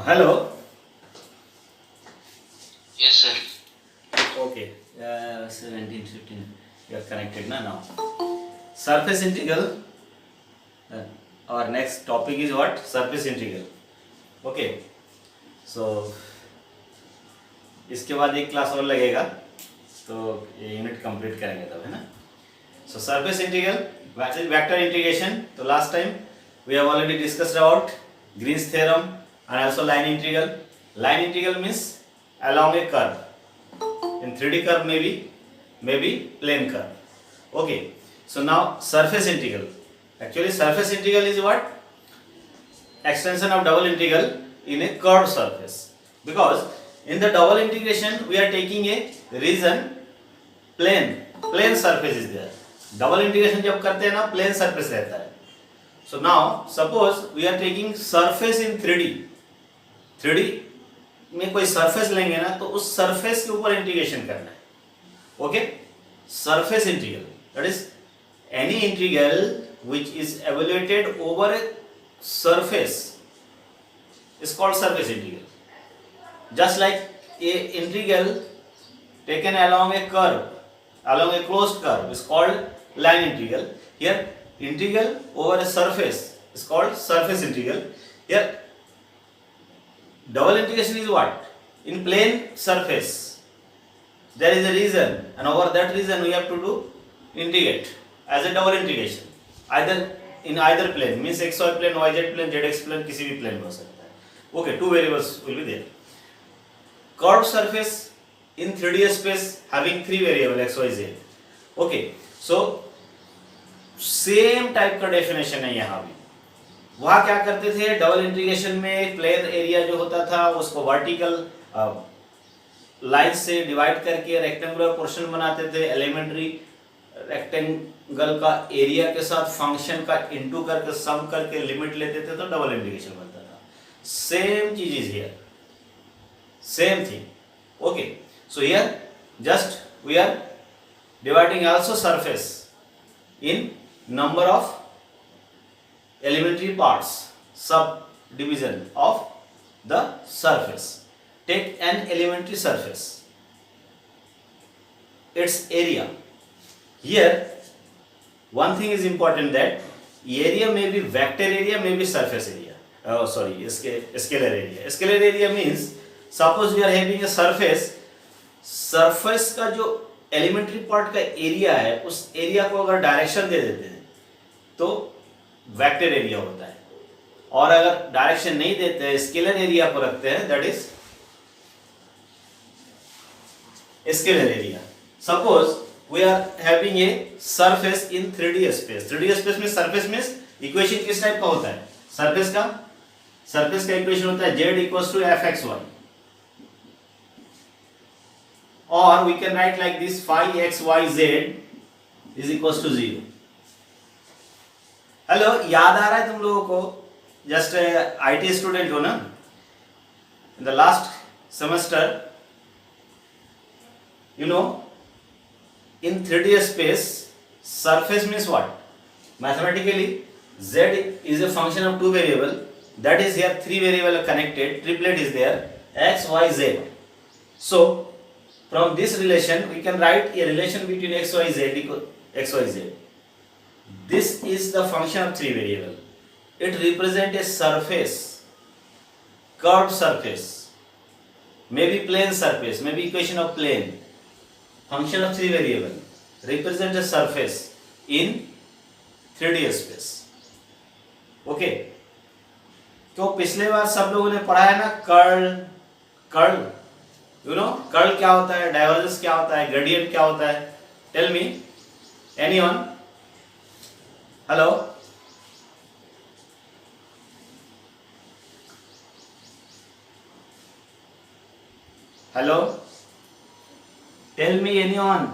Hello. Yes, sir. Okay. 17, 15. You are connected now. Surface integral. Uh, our next topic is what? Surface integral. Okay. So इसके बाद एक class और लगेगा तो ये यूनिट कंप्लीट करेंगे तब, है ना. So surface integral, vector integration. So last time we have already discussed about Green's theorem and also line integral. Line integral means along a curve. In 3D curve maybe plane curve. Okay. So now surface integral. Actually surface integral is what? Extension of double integral in a curved surface. Because in the double integration we are taking a region plane surface is there. Double integration जब करते हैं ना plane surface रहता है. So now suppose we are taking surface in 3D में कोई surface लेंगे ना तो उस सरफेस के ऊपर इंटीग्रेशन करना है. Okay. Surface integral that is any integral which is evaluated over a surface is called surface integral. Just like a integral taken along a curve, along a closed curve is called line integral. Here integral over a surface is called surface integral. Here double integration is what? In plane surface there is a region and over that region we have to do integrate as a double integration. Either in either plane means xy plane, yz plane, zx plane, किसी भी plane में हो सकता है. Okay, two variables will be there. Curved surface in 3D space having three variable x, y, z. Okay, so same type का definition है यहाँ भी. वहाँ क्या करते थे डबल इंटीग्रेशन में प्लेन एरिया जो होता था उसको वर्टिकल लाइन से डिवाइड करके रेक्टेंगुलर पोर्शन बनाते थे. एलिमेंट्री रेक्टेंगल का एरिया के साथ फंक्शन का इनटू करके सम करके लिमिट लेते थे तो डबल इंटीग्रेशन बनता था. सेम चीज is here, same thing. Okay. So here just we are dividing also surface in number of elementary parts, subdivision of the surface. Take an elementary surface, its area. Here one thing is important that area may be vector area, may be surface area. Scalar area. Scalar area means suppose we are having a surface. Surface का जो elementary part का area है उस area को अगर direction दे देते हैं तो वेक्टर एरिया होता है. और अगर डायरेक्शन नहीं देते हैं स्केलर एरिया को रखते हैं that is scalar area. Suppose we are having a surface in 3D space. 3D space में सरफेस मींस इक्वेशन किस टाइप का होता है? सरफेस का इक्वेशन होता है z equals to fxy. Or we can write like this phi x y z is equals to 0. Hello, याद आ रहा है तुम लोगों को? जस्ट IT स्टूडेंट हो ना? In the last semester you know in 3D space surface means what? Mathematically z is a function of two variable, that is here three variable are connected, triplet is there x y z. So from this relation we can write a relation between x y z equal x y z. This is the function of three variable. It represent a surface, curved surface, maybe plane surface, maybe equation of plane. Function of three variable represent a surface in 3D space. Okay. तो पिछले बार सब लोगों ने पढ़ा है ना curl. You know curl क्या होता है, डाइवर्जेंस क्या होता है, ग्रेडियंट क्या होता है? Tell me anyone. Hello, hello, tell me anyone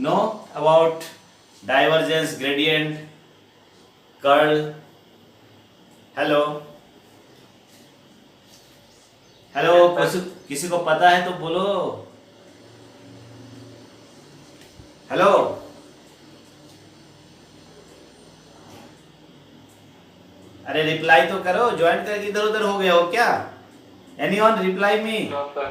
know about divergence, gradient, curl? Hello hello, किसी को पता है तो बोलो. हेलो, अरे रिप्लाई तो करो. ज्वाइन करके इधर उधर हो गया हो क्या? Anyone reply me? No, sir.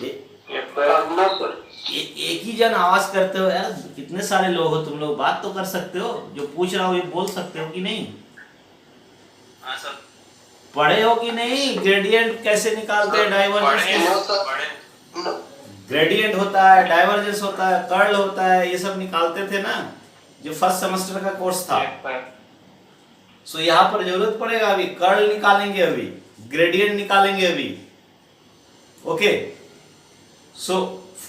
ए- Yes, sir. No, sir. एक ही जन आवाज करते हो यार, कितने सारे लोग हो तुम लोग, बात तो कर सकते हो, जो पूछ रहा हो ये बोल सकते हो कि नहीं? हाँ सर, पढ़े हो कि नहीं? ग्रेडियंट कैसे निकालते हैं, डाइवर्जेंस पढ़े कैसे? No, sir. पढ़े। No. ग्रेडियंट होता है, डाइवर्जेंस होता है, कर्ल होता है, ये सब निकालते थे ना जो फर्स्ट सेमेस्टर का कोर्स था। Yes, sir. सो यहाँ पर जरूरत पड़ेगा, अभी कर्ल निकालेंगे, अभी ग्रेडियंट निकालेंगे अभी। ओके, सो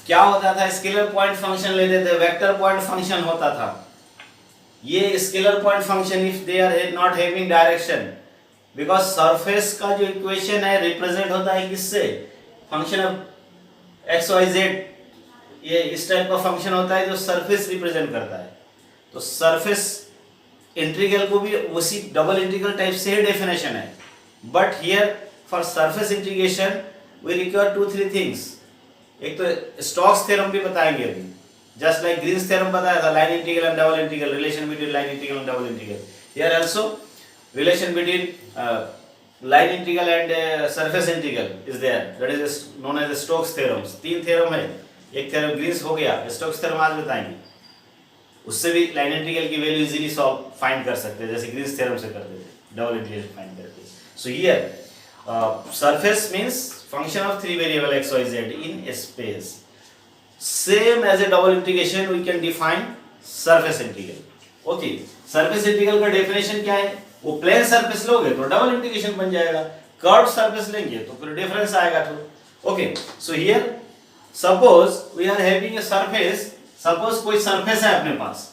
क्या होता था, स्केलर पॉइंट फंक्शन लेते थे, वेक्टर पॉइंट फंक्शन होता था। ये scalar point function if they are not having direction, because surface का जो इक्वेशन है रिप्रेजेंट होता है किससे, function of x y z, ये इस टाइप का फंक्शन होता है जो सरफेस रिप्रेजेंट करता है। तो सरफेस इंटीग्रल को भी उसी डबल इंटीग्रल टाइप से ही डेफिनेशन है, but here for surface integration we require 2-3 things. एक तो स्टोक्स थ्योरम भी बताएंगे अभी, जस्ट लाइक ग्रीन्स थ्योरम बताया था, line integral and double integral, relation between line integral and double integral. Here also relation between line integral and surface integral is there, that is known as Stokes theorems। 3 theorem है, एक theorem Green's हो गया, Stokes theorem आज बताएंगे, उससे भी line integral की value easily solve find कर सकते हैं, जैसे ग्रीन्स थ्योरम से करते थे डबल इंटीग्रल फाइंड करके। So here surface means function of 3 variable x y z in space, same as a double integration we can define surface integral। Okay, surface integral का definition क्या है, वो plane surface लोगे तो double integration बन जाएगा, curve surface लेंगे तो फिर डिफरेंस आएगा। तो okay, so here suppose we are having a surface, suppose कोई सरफेस है अपने पास,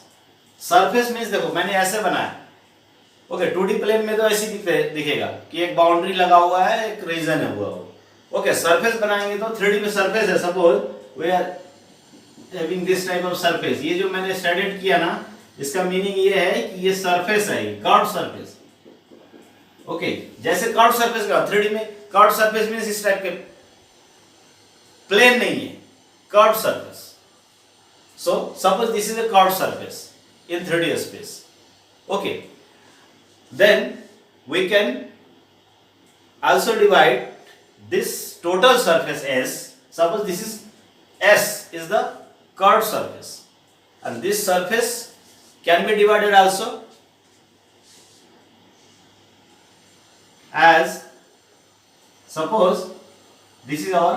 सरफेस मींस देखो मैंने ऐसे बनाया, ओके 2D प्लेन में तो ऐसे दिखेगा कि एक बाउंड्री लगा हुआ है, एक रीजन है हुआ। ओके, सरफेस बनाएंगे तो 3D में सरफेस है, suppose we are having this type of surface. ये जो मैंने स्टडीड किया ना, इसका मीनिंग ये है कि ये सरफेस है, कर्व सरफेस। ओके, जैसे कर्व सरफेस का 3D में कर्व सरफेस मींस इस टाइप के, प्लेन नहीं है, curve surface. So suppose this is a curve surface in 3D space. Okay, then we can also divide this total surface S, suppose this is S is the curved surface, and this surface can be divided also as, suppose this is our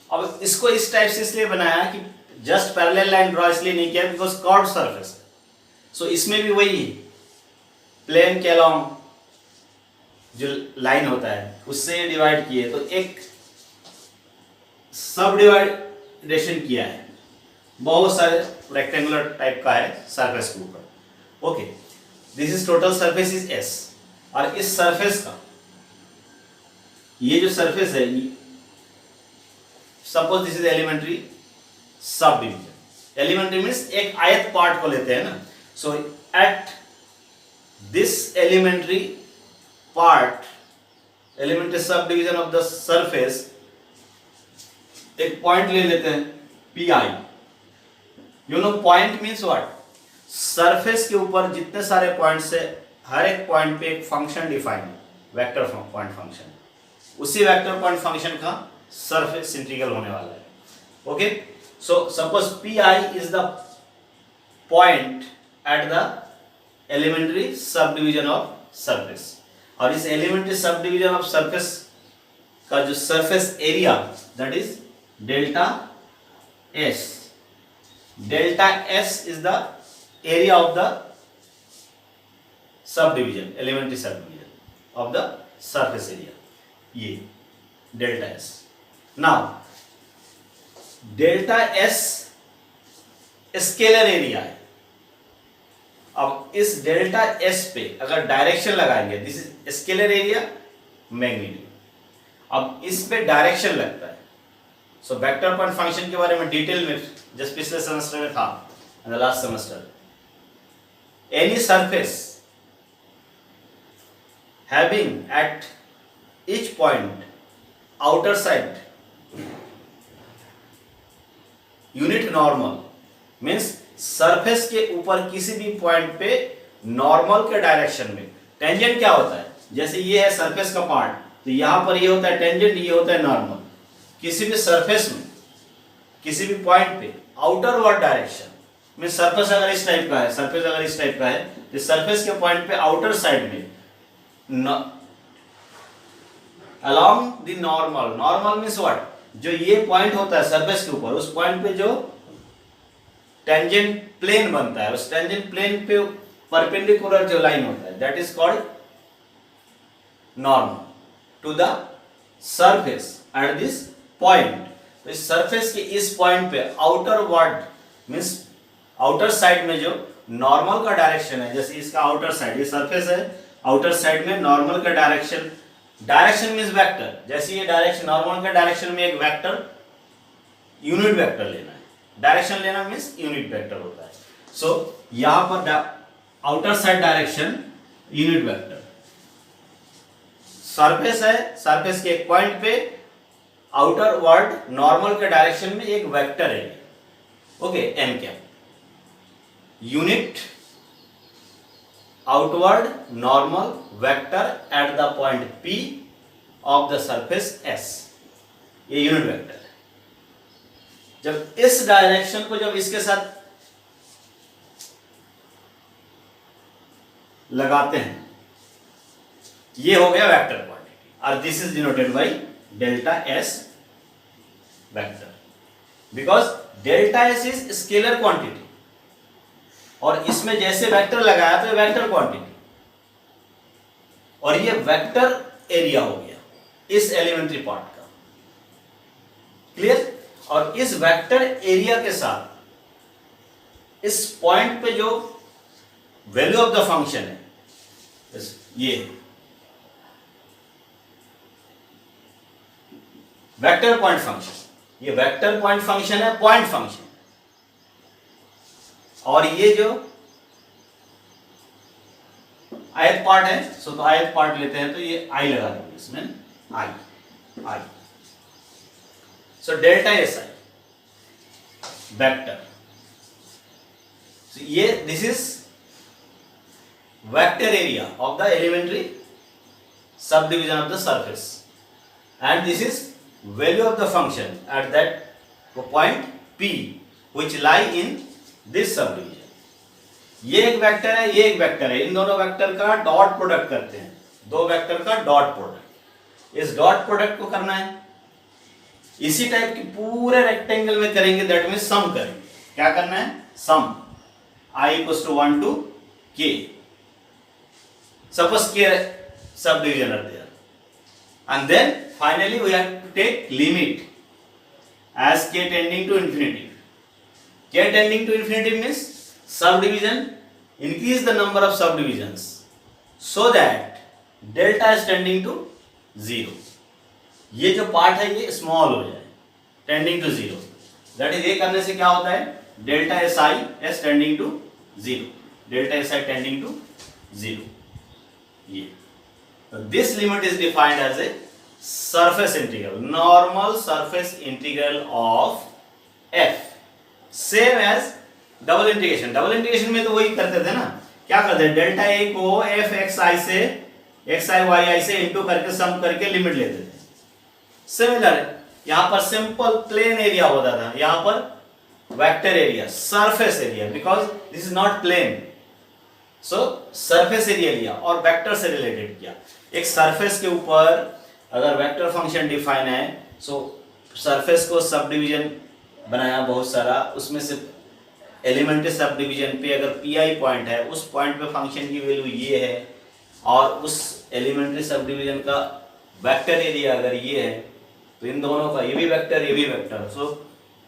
अब इसको इस type से इसलिए बनाया कि just parallel line draw इसलिए नहीं किया बिकॉज कर्व्ड सरफेस है। सो इसमें भी वही प्लेन के अलोंग जो लाइन होता है उससे डिवाइड किए, तो एक सब डिवाइडेशन किया है, बहुत सारे रेक्टेंगुलर टाइप का है सरफेस के ऊपर। Okay, this is total surface is S, और इस सरफेस का ये जो सरफेस है, suppose this is elementary subdivision. Elementary means एक आयत पार्ट को लेते हैं ना, so at this elementary part, elementary subdivision of the surface, एक पॉइंट ले लेते हैं P I. You know point means what, surface के ऊपर जितने सारे पॉइंट्स है, हर एक पॉइंट पे एक फंक्शन डिफाइन है, वेक्टर पॉइंट फंक्शन, उसी वेक्टर पॉइंट फंक्शन का सरफेस इंटीग्रल होने वाला है। Okay, so suppose P I is the point at the elementary subdivision of surface, और इस elementary subdivision of surface का जो surface area that is delta S. Delta S is the area of the subdivision, elementary subdivision of the surface area, ये delta S. Now delta S scalar area है। अब इस delta S पे अगर direction लगाएंगे, this is scalar area magnitude, अब इस पे डायरेक्शन लगता है, सो वेक्टर पॉइंट फंक्शन के बारे में डिटेल में जस्ट पिछले सेमेस्टर में था, in the last semester. Any surface having at each point outer side unit normal means surface के ऊपर किसी भी पॉइंट पे नॉर्मल के डायरेक्शन में. टेंजेंट क्या होता है? जैसे ये है सरफेस का पार्ट, तो यहां पर ये होता है टेंजेंट, ये होता है नॉर्मल. किसी भी सरफेस में किसी भी पॉइंट पे outer word direction mean surface अगर इस टाइप का है, सरफेस अगर इस टाइप का है, तो सरफेस के पॉइंट पे आउटर साइड में along the normal. Normal means what? जो ये पॉइंट होता है सरफेस के ऊपर, उस पॉइंट पे जो टेंजेंट प्लेन बनता है, उस टेंजेंट प्लेन पे परपेंडिकुलर जो लाइन होता है, that is called normal to the surface at this point. तो इस सरफेस के इस पॉइंट पे outward means outer side में जो नॉर्मल का डायरेक्शन है, जैसे इसका आउटर साइड, ये सरफेस है, आउटर साइड में नॉर्मल का डायरेक्शन, डायरेक्शन मीन्स वेक्टर. जैसे ये डायरेक्शन, नॉर्मल का डायरेक्शन में एक वेक्टर, यूनिट वेक्टर लेना है. डायरेक्शन लेना मीन्स यूनिट वेक्टर होता है. सो यहां पर outer side direction unit vector. Surface है, सरफेस के एक पॉइंट पे आउटर वर्ड नॉर्मल के डायरेक्शन में एक वेक्टर है. Okay, n cap. Unit outward normal vector at the point P of the surface S. ये यूनिट वेक्टर है. जब इस डायरेक्शन को जब इसके साथ लगाते हैं, ये हो गया वेक्टर क्वांटिटी, और this is denoted by delta S vector, because delta S is scalar quantity, और इसमें जैसे वेक्टर लगाया तो वेक्टर क्वांटिटी, और ये वेक्टर एरिया हो गया इस एलिमेंट्री पार्ट का. क्लियर? और इस वेक्टर एरिया के साथ इस पॉइंट पे जो वैल्यू ऑफ द फंक्शन है, ये वेक्टर पॉइंट फंक्शन, ये वेक्टर पॉइंट फंक्शन है, पॉइंट फंक्शन. और ये जो आयत पार्ट है, सो तो आयत पार्ट लेते हैं, तो ये आई लगा देंगे इसमें, I. So delta S I vector. ये this is vector area of the elementary subdivision of the surface, and this is value of the function at that point P which lie in this subdivision. ये एक vector है, ये एक vector है. इन दोनों vector का dot product करते हैं, दो वेक्टर का डॉट प्रोडक्ट. इस डॉट प्रोडक्ट को करना है, इसी टाइप की पूरे रेक्टेंगल में करेंगे, दैट मीन्स सम करेंगे. क्या करना है? सम. I equals to 1 to K. Suppose K subdivision are there, and then finally we have to take limit as K tending to infinity. K tending to infinity means subdivision, increase the number of subdivisions so that delta is tending to 0. ये जो part है ये small हो जाए, tending to 0. That is ये करने से क्या होता है? Delta S I is tending to 0, delta S I tending to 0. ये this limit is defined as a surface integral, normal surface integral of f, same as double integration. Double integration में तो वही करते थे ना, क्या करते हैं? डेल्टा ए को एफ एक्स आई से, एक्स आई वाई आई से इंटू करके सम करके लिमिट लेते थे. सिमिलर है, यहां पर सिंपल प्लेन एरिया होता था, यहां पर vector area, surface area, because this is not plane. So surface area लिया और वेक्टर से रिलेटेड किया. एक सरफेस के ऊपर अगर वेक्टर फंक्शन डिफाइन है, सो सरफेस को सब डिवीजन बनाया बहुत सारा, उसमें से एलिमेंट्री सब डिवीजन पे अगर पी पॉइंट है, उस पॉइंट पे फंक्शन की वैल्यू ये है, और उस एलिमेंट्री सब डिवीजन का वेक्टर एरिया अगर ये है, तो इन दोनों का ये भी वेक्टर, ये भी vector. So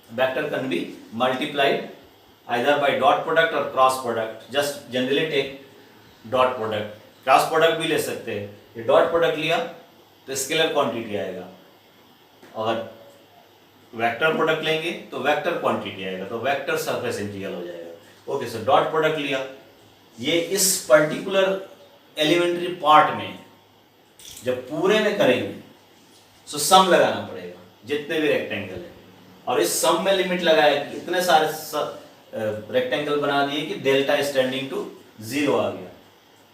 vector can be multiplied either by dot product और cross product. Just generally take dot product, cross product भी ले सकते हैं. ये डॉट प्रोडक्ट लिया तो स्केलर क्वांटिटी आएगा, और वेक्टर प्रोडक्ट लेंगे तो वेक्टर क्वांटिटी आएगा, तो वेक्टर सरफेस इंटीग्रल हो जाएगा। ओके, सो डॉट प्रोडक्ट लिया, ये इस पर्टिकुलर एलिमेंट्री पार्ट में जब पूरे में करेंगे सो सम लगाना पड़ेगा जितने भी रेक्टेंगल है, और इस सम में लिमिट लगाया कि इतने सारे रेक्टेंगल बना दिए कि डेल्टा स्टैंडिंग टू 0 आ गया।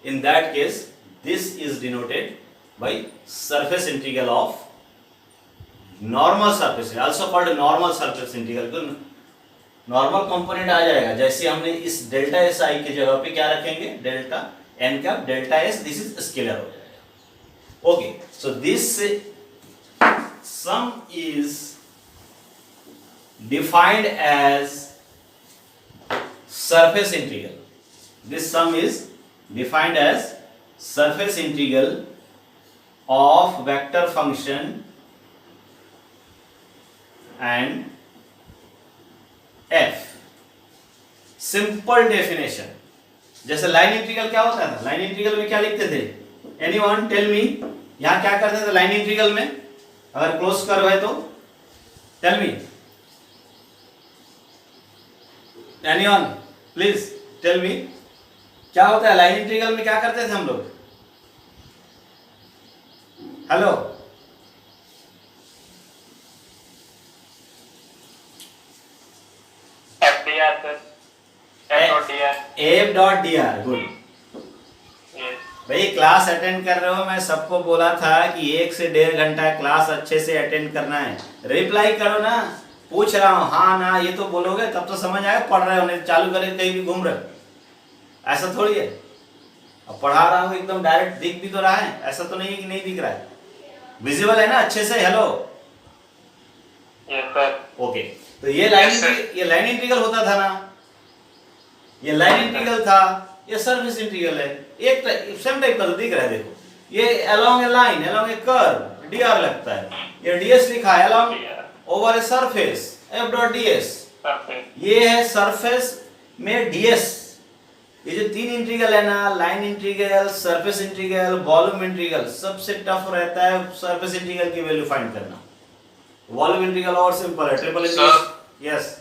In that case this is denoted by surface integral of normal surface, also called normal surface integral. Normal component आ जाएगा जैसे हमने इस डेल्टा एस आई की जगह पे क्या रखेंगे, delta n cap delta S, this is scalar हो जाएगा। Okay, so this sum is defined as surface integral. This sum is defined as surface integral of vector function and f. Simple definition. जैसे line integral क्या होता था, line integral में क्या लिखते थे, एनीवन टेल मी, यहां क्या करते थे लाइन इंटीग्रल में, अगर क्लोज कर्व है तो tell me, anyone please tell me, क्या होता है लाइन इंटीग्रल में, क्या करते थे हम लोग, hello, F dot D R, good. भाई क्लास अटेंड कर रहे हो, मैं सबको बोला था कि 1 से 1.5 घंटा क्लास अच्छे से अटेंड करना है, रिप्लाई करो ना, पूछ रहा हूँ हाँ ना ये तो बोलोगे तब तो समझ आएगा, पढ़ रहे हो नहीं चालू करे कहीं भी घूम रहे हो, ऐसा थोड़ी है। अब पढ़ा रहा हूँ एकदम डायरेक्ट, दिख भी तो रहा है, ऐसा तो नहीं है कि नहीं दिख रहा है, विजिबल है ना अच्छे से, हेलो, यस सर, ओके। तो ये लाइन इंटीग्रल होता था ना, ये लाइन इंटीग्रल था, ये सरफेस इंटीग्रल है, एक सेम टाइप का तो दिख रहा है, देखो ये along A line, along a curve dr लगता है, ये ds लिखा है along over a surface f dot ds, ये है सरफेस में ds। ये जो 3 इंटीग्रल है ना, line integral, surface integral, volume integral, सबसे टफ रहता है सरफेस इंटीग्रल की वैल्यू फाइंड करना, वॉल्यूम इंटीग्रल और सिंपल है, triple integral. Yes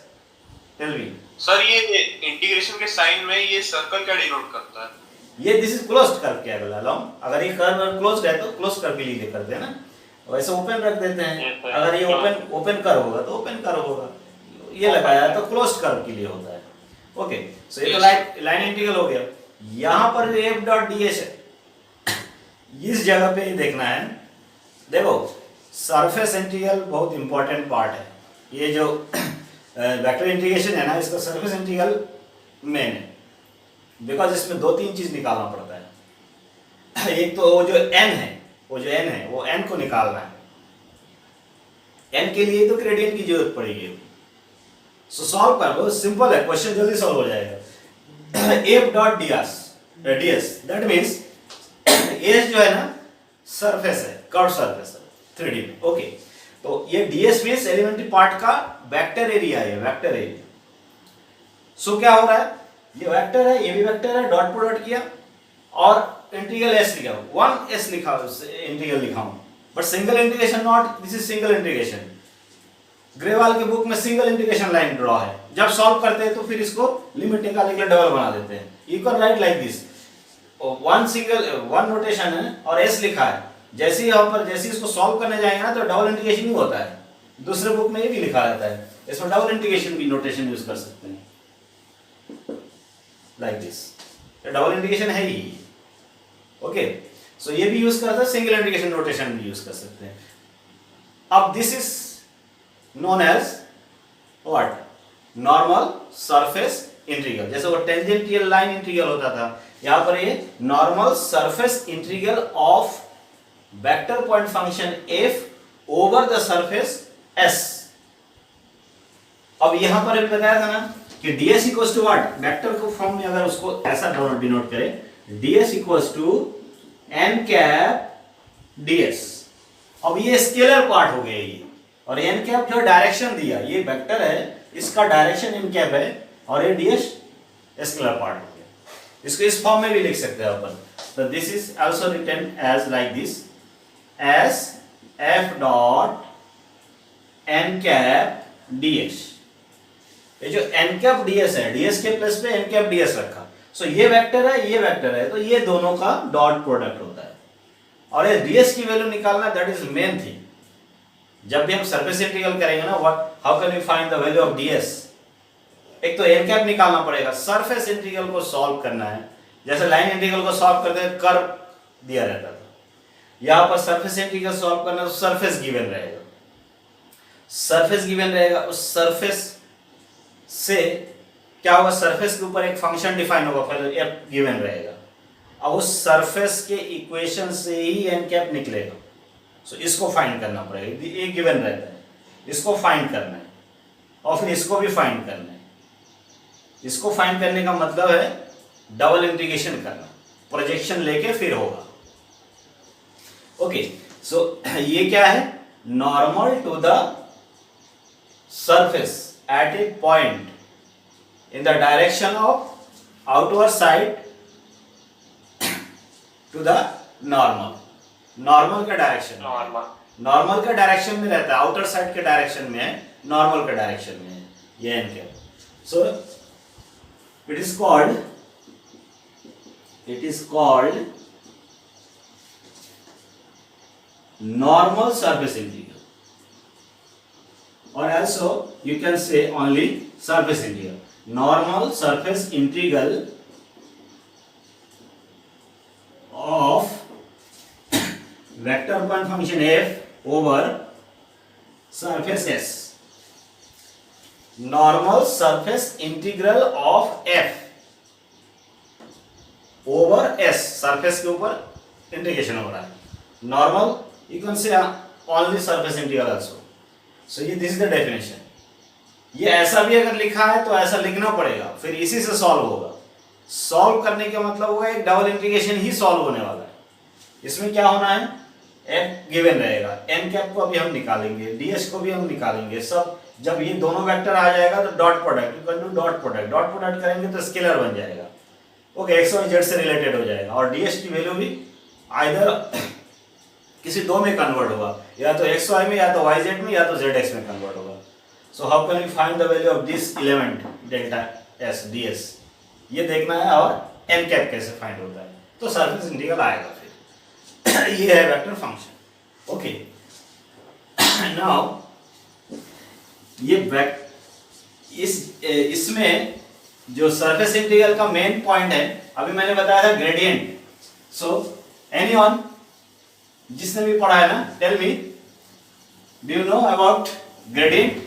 tell me sir, ये इंटीग्रेशन के साइन में ये सर्कल क्या डिनोट करता है? ये दिस इज क्लोज्ड कर्व क्या है अलोंग, अगर ये कर्व क्लोज्ड है तो क्लोज्ड कर्व के लिए करते हैं ना, वैसे ओपन रख देते हैं, अगर ये ओपन कर्व होगा तो ओपन कर्व होगा, ये लगाया तो क्लोज्ड कर्व के लिए होता है। ओके, सो ये तो लाइन इंटीग्रल हो गया। यहां पर जो f डॉट ds है, इस जगह पे देखना है, देखो सरफेस इंटीग्रल बहुत इंपॉर्टेंट पार्ट है, ये जो वेक्टर इंटीग्रेशन है ना, इसका सरफेस इंटीग्रल मेन है, बिकॉज इसमें 2-3 चीज निकालना पड़ता है। एक तो वो जो n है, वो n को निकालना है, n के लिए तो ग्रेडियंट की जरूरत पड़ेगी। सो सॉल्व कर लो, सिंपल है, क्वेश्चन जल्दी सॉल्व हो जाएगा। f dot ds that means s जो है ना सरफेस है, कर्व सरफेस है 3D में। ओके, तो ये ds मींस एलिमेंट्री पार्ट का वेक्टर एरिया है, वेक्टर एरिया। सो क्या हो रहा है, ये वेक्टर है, ये भी वेक्टर है, डॉट प्रोडक्ट किया और इंटीग्रल s लिखा, 1s लिखा, इंटीग्रल लिखा हूं, but single integration not, this is single integration. Grewal के बुक में सिंगल इंटीग्रेशन लाइन ड्रॉ है, जब सॉल्व करते हैं तो फिर इसको लिमिट निकालने के लिए डबल बना देते हैं, you can right like this, one notation है और s लिखा है, जैसे ही यहाँ पर जैसे इसको सॉल्व करने जाएंगे ना तो डबल इंटीग्रेशन ही होता है, दूसरे बुक में ये भी लिखा रहता है, इसमें डबल इंटीग्रेशन की नोटेशन यूज कर सकते हैं लाइक दिस, डबल इंटीग्रेशन है ही। ओके, सो ये भी यूज करते हैं, सिंगल इंटीग्रेशन नोटेशन भी यूज कर सकते हैं। अब this is known as what, normal surface integral, जैसे वो टेंजेंटियल लाइन इंटीग्रल होता था, यहां पर ये normal surface integral of vector point function f over the surface s। अब यहां पर भी बताया था ना कि ds equals to what, vector को फॉर्म में अगर उसको ऐसा डिनोट करें, ds equals to n cap ds। अब ये स्केलर पार्ट हो गया ये, और n कैप जो डायरेक्शन दिया, ये वेक्टर है, इसका डायरेक्शन n कैप है, और ये ds स्केलर पार्ट हो गया। इसको इस फॉर्म में भी लिख सकते हैं अपन, तो this is also written as like this, as f dot n cap ds. ये जो एन कैप डीएस है, डीएस के प्लस पे एन कैप डीएस रखा, सो ये वेक्टर है, ये वेक्टर है, तो ये दोनों का डॉट प्रोडक्ट होता है। और ये डीएस की वैल्यू निकालना, दैट इज मेन थिंग। जब भी हम सरफेस इंटीग्रल करेंगे ना, how can we find the value of ds? एक तो एन कैप निकालना पड़ेगा, सरफेस इंटीग्रल को सॉल्व करना है। जैसे लाइन इंटीग्रल को सॉल्व करते हैं, कर्व दिया रहता था, यहां पर सरफेस इंटीग्रल सॉल्व करना तो सरफेस गिवन रहेगा, सरफेस गिवन रहेगा। उस सरफेस से क्या होगा, सरफेस के ऊपर एक फंक्शन डिफाइन होगा, पहले एफ गिवन रहेगा, और उस सरफेस के इक्वेशन से ही एन कैप निकलेगा। सो इसको फाइंड करना पड़ेगा, ये गिवन रहता है, इसको फाइंड करना है, और फिर इसको भी फाइंड करना है। इसको फाइंड करने का मतलब है डबल इंटीग्रेशन करना, प्रोजेक्शन लेके फिर होगा। ओके, सो ये क्या है, normal to the surface at a point in the direction of outward side to the normal. Normal का डायरेक्शन, नॉर्मल का डायरेक्शन में रहता है, आउटर साइड के डायरेक्शन में है, नॉर्मल के डायरेक्शन में है ये n cap. So it is called normal surface integral, or also you can say only surface integral. Normal surface integral of vector point function f over surface S. Normal surface integral of f over S, surface के ऊपर integration हो रहा है। Normal you can say only surface integral also. So ये this is the definition. ये ऐसा भी अगर लिखा है तो ऐसा लिखना पड़ेगा, फिर इसी से सॉल्व होगा। सॉल्व करने का मतलब होगा एक डबल इंटीग्रेशन ही सॉल्व होने वाला है। इसमें क्या होना है, एफ गिवन रहेगा, एन कैप को अभी हम निकालेंगे, डीएस को भी हम निकालेंगे, सब जब ये दोनों वेक्टर आ जाएगा तो dot product, you can do dot product, dot product करेंगे तो स्केलर बन जाएगा। ओके, एक्स वाई जेड से रिलेटेड हो जाएगा, और डीएस की वैल्यू भी आइदर किसी दो में कन्वर्ट होगा, या तो एक्स वाई में, या तो वाई जेड में, या तो जेड एक्स में कन्वर्ट होगा। So how can we find the value of this element delta S ds, ये देखना है, और एन कैप कैसे फाइंड होता है, तो सरफेस इंटीग्रल आएगा फिर। ये है वेक्टर फंक्शन। ओके, नाउ ये इसमें जो सरफेस इंटीग्रल का मेन पॉइंट है, अभी मैंने बताया था ग्रेडियंट। सो एनीवन जिसने भी पढ़ा है ना, tell me, do you know about gradient?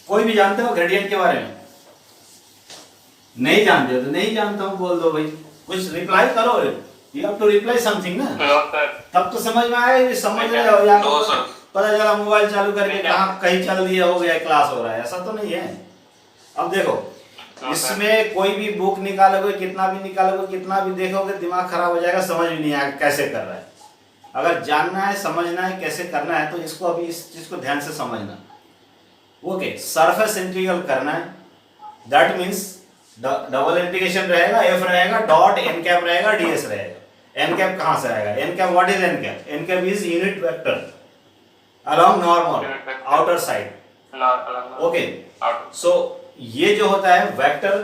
कोई भी जानते हो ग्रेडियंट के बारे में? नहीं जानते हो तो नहीं जानता हूं बोल दो भाई, कुछ रिप्लाई करो, you have to reply something ना, तब तो समझ में आए, समझ रहे हो, या पता चला मोबाइल चालू करके कहाँ कहीं चल दिया, हो गया क्लास हो रहा है, ऐसा तो नहीं है। अब देखो, इसमें कोई भी बुक निकालोगे, कितना भी निकालोगे, कितना भी देखोगे, दिमाग खराब हो जाएगा, समझ भी नहीं आएगा कैसे कर रहा है। अगर जानना है, समझना है कैसे करना है, तो इसको अभी इस चीज को ध्यान से समझना। ओके, सरफेस इंटीग्रल करना है, दैट मींस डबल इंटीग्रेशन रहेगा, एफ रहेगा, डॉट एन कैप रहेगा, डीएस रहेगा। एन कैप कहां से आएगा? N cap, what is N cap? N cap is unit vector along normal outer side. Okay, so ये जो होता है वेक्टर,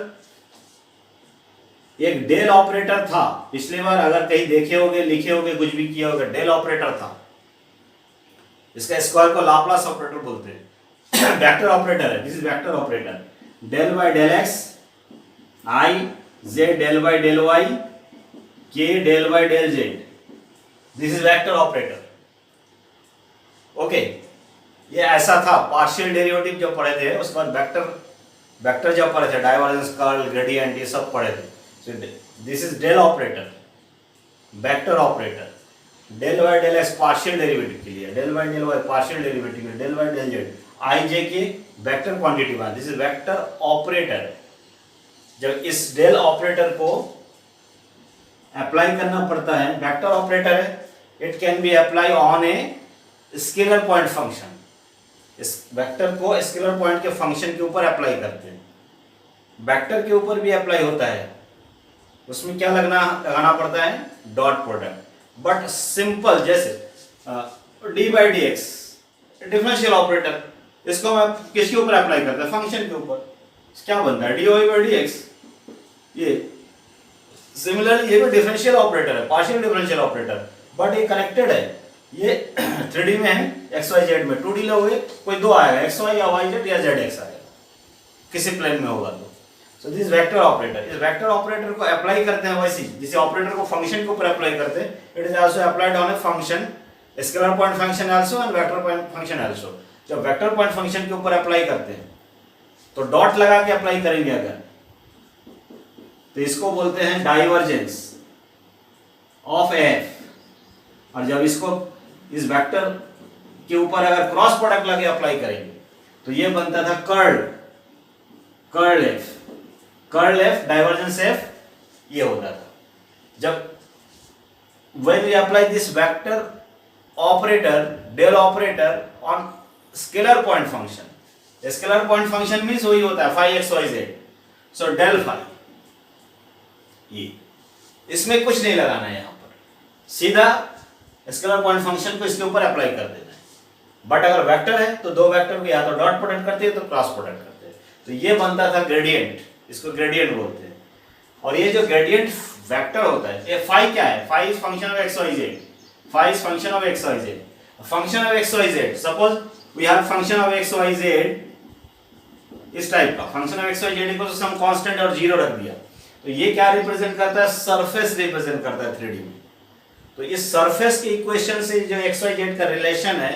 एक डेल ऑपरेटर था पिछली बार, अगर कहीं देखे होगे, लिखे होगे, कुछ भी किया होगा, डेल ऑपरेटर था। इसका स्क्वायर को लाप्लास ऑपरेटर बोलते हैं। वेक्टर ऑपरेटर है, this is vector operator. Del by del X, I Z del by del Y, K del by del Z, this is vector operator. Okay, ये ऐसा था। Partial derivative जो पढ़े थे, उसके बाद वेक्टर जब पढ़े थे, डाइवर्जेंस, कर्ल, ग्रेडियंट, ये सब पढ़े थे। This is del operator, vector operator. Del by del x partial derivative के लिए, del by del Y partial derivative के लिए, del by del Z I J K vector quantity बना, दिस इज वेक्टर ऑपरेटर। जब इस del operator को apply करना पड़ता है, वेक्टर ऑपरेटर है, it can be apply on a scalar point function. इस वेक्टर को स्केलर पॉइंट के फंक्शन के ऊपर अप्लाई करते हैं। वेक्टर के ऊपर भी अप्लाई होता है, उसमें क्या लगाना पड़ता है? Dot product. बट सिंपल, जैसे D by D x differential operator, इसको मैं किसके ऊपर अप्लाई करता है, फंक्शन के ऊपर, क्या बनता है dy बाई dx। ये सिमिलरली ये भी डिफरेंशियल ऑपरेटर है, पार्शियल डिफरेंशियल ऑपरेटर, बट ये कनेक्टेड है, ये 3D में है, एक्स वाई जेड में, 2D लोगे कोई दो आएगा, एक्स वाई या वाई जेड या जेड एक्स आएगा, किसी प्लेन में होगा तो। सो दिस वेक्टर ऑपरेटर, इस वेक्टर ऑपरेटर को अप्लाई करते हैं वैसे जिसे ऑपरेटर को फंक्शन के ऊपर अप्लाई करते हैं, it is also applied on a function, scalar point function also and vector point function also. जब वेक्टर पॉइंट फंक्शन के ऊपर अप्लाई करते हैं तो डॉट लगा के अप्लाई करेंगे अगर, तो इसको बोलते हैं डाइवर्जेंस ऑफ एफ। और जब इसको इस वेक्टर के ऊपर अगर क्रॉस प्रोडक्ट लगे अप्लाई करेंगे तो ये बनता था कर्ल एफ डाइवर्जेंस एफ, ये होता था। जब when we apply this vector operator del operator on scalar point function, scalar point function means वही होता है phi x y z, so del phi, ये इसमें कुछ नहीं लगाना है, यहां पर सीधा स्केलर पॉइंट फंक्शन को इसके ऊपर अप्लाई कर देना है। बट अगर वेक्टर है तो दो वेक्टर को या तो डॉट प्रोडक्ट करते हैं तो क्रॉस प्रोडक्ट करते हैं, तो ये बनता था ग्रेडियंट, इसको ग्रेडियंट बोलते हैं। और ये जो ग्रेडियंट वेक्टर होता है, ये फाई क्या है, phi is function of x y z, phi is function of x y z, function of x y z, suppose we have function of x y z इस टाइप का, function of x y z equal to some constant और zero रख दिया, तो ये क्या represent करता है, सरफेस रिप्रेजेंट करता है 3D में। तो इस सरफेस के इक्वेशन से जो एक्स वाई जेड का रिलेशन है,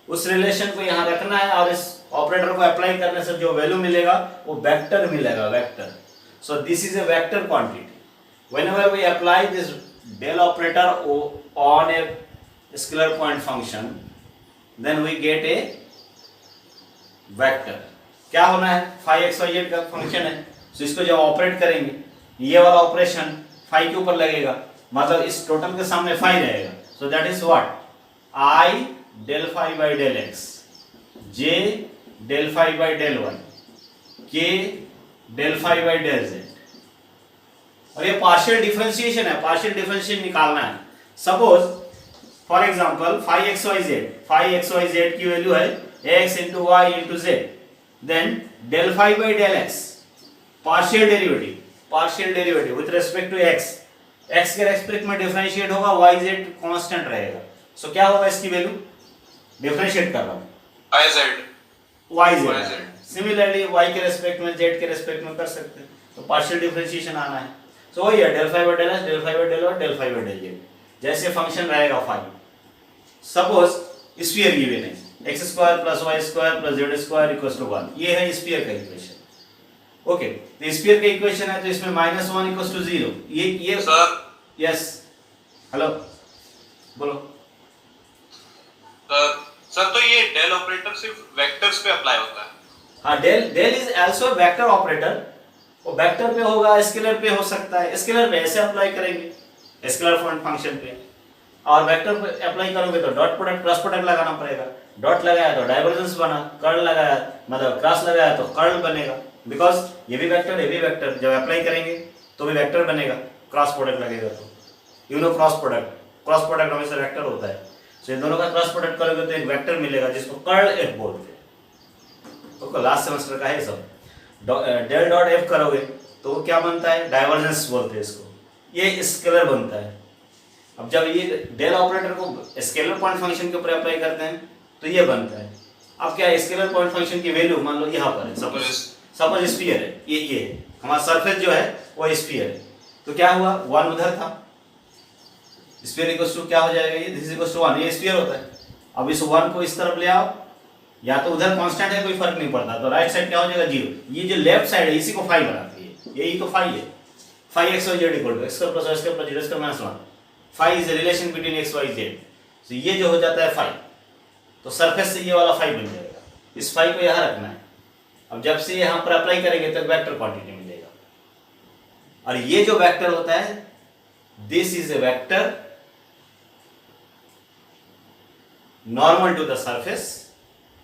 उस रिलेशन को यहाँ रखना है और इस ऑपरेटर को अप्लाई करने से जो वैल्यू मिलेगा वो वेक्टर मिलेगा, vector. So this is a vector quantity. Whenever we apply this del operator on a scalar point function, then we get a vector। क्या होना है, phi x y z का फंक्शन है, तो इसको जब ऑपरेट करेंगे ये वाला ऑपरेशन phi के ऊपर लगेगा, मतलब इस टोटल के सामने phi रहेगा, so that is what I del phi by del x, j del phi by del y, k del phi by del z। और ये पार्शियल डिफरेंशिएशन है, पार्शियल डिफरेंशिएशन निकालना है। Suppose for example phi x y z की value है x into y into z, then del phi by del x, partial derivative with respect to x के respect में differentiate होगा, y z constant रहेगा। So क्या होगा इसकी value, differentiate कर रहा हूं y z, सिमिलरली y के रेस्पेक्ट में z के रेस्पेक्ट में कर सकते हैं, तो पार्शियल डिफरेंशिएशन आना है। तो वही है del phi by del S, del phi by del y, del phi by del z, जैसे फंक्शन रहेगा फाई। सपोज स्फीयर गिवन है x square plus Y square plus Z square equals to 1, ये है स्फीयर का equation. Okay, तो sphere का equation है तो इसमें -1 इक्वल्स टू 0, ये सर, यस हेलो बोलो सर तो ये डेल ऑपरेटर सिर्फ वेक्टर्स पे अप्लाई होता है? हाँ, del is also vector operator, वो वेक्टर पे होगा, स्केलर पे हो सकता है, स्केलर पे ऐसे अप्लाई करेंगे स्केलर पॉइंट फंक्शन पे, और वेक्टर पे अप्लाई करोगे तो डॉट प्रोडक्ट क्रॉस प्रोडक्ट लगाना पड़ेगा, डॉट लगाया तो डाइवर्जेंस बना, कर्ल लगाया मतलब क्रॉस लगाया तो कर्ल बनेगा, बिकॉज ये भी वेक्टर ये भी वेक्टर, जब अप्लाई करेंगे तो भी वेक्टर बनेगा, क्रॉस प्रोडक्ट लगेगा तो यू नो क्रॉस प्रोडक्ट हमेशा वेक्टर होता है, तो इन दोनों का क्रॉस प्रोडक्ट करोगे तो एक वेक्टर मिलेगा जिसको कर्ल एफ बोलते हैं। तो लास्ट सेमेस्टर का है सब, डेल डॉट एफ करोगे तो वो क्या बनता है, डाइवर्जेंस बोलते हैं इसको, ये स्केलर बनता है। अब जब ये डेल ऑपरेटर को स्केलर पॉइंट फंक्शन के ऊपर अप्लाई करते हैं तो ये बनता है। अब क्या है, स्केलर पॉइंट फंक्शन की वैल्यू मान लो यहाँ पर है, सपोज स्फीयर है, ये हमारा सरफेस जो है वो स्फीयर है, तो क्या हुआ 1 उधर था, स्फीयर इक्वल्स टू क्या हो जाएगा, ये दिस इक्वल्स टू 1, ये स्फीयर होता है। अब इस 1 को इस तरफ ले आओ, या तो उधर कांस्टेंट है कोई फर्क नहीं पड़ता, तो राइट साइड क्या हो जाएगा 0, ये जो लेफ्ट साइड है इसी को फाई बनाती है, यही तो फाई है, phi x y z equal to x square plus Y square plus Z square minus 1, phi is the relation between x y z, तो ये जो हो जाता है फाई, तो सरफेस से ये वाला फाई बन जाएगा, इस फाई को यहाँ रखना है। अब जब से यहाँ पर अप्लाई करेंगे तो वेक्टर क्वांटिटी मिलेगा, और ये जो वेक्टर होता है this is a vector normal to the surface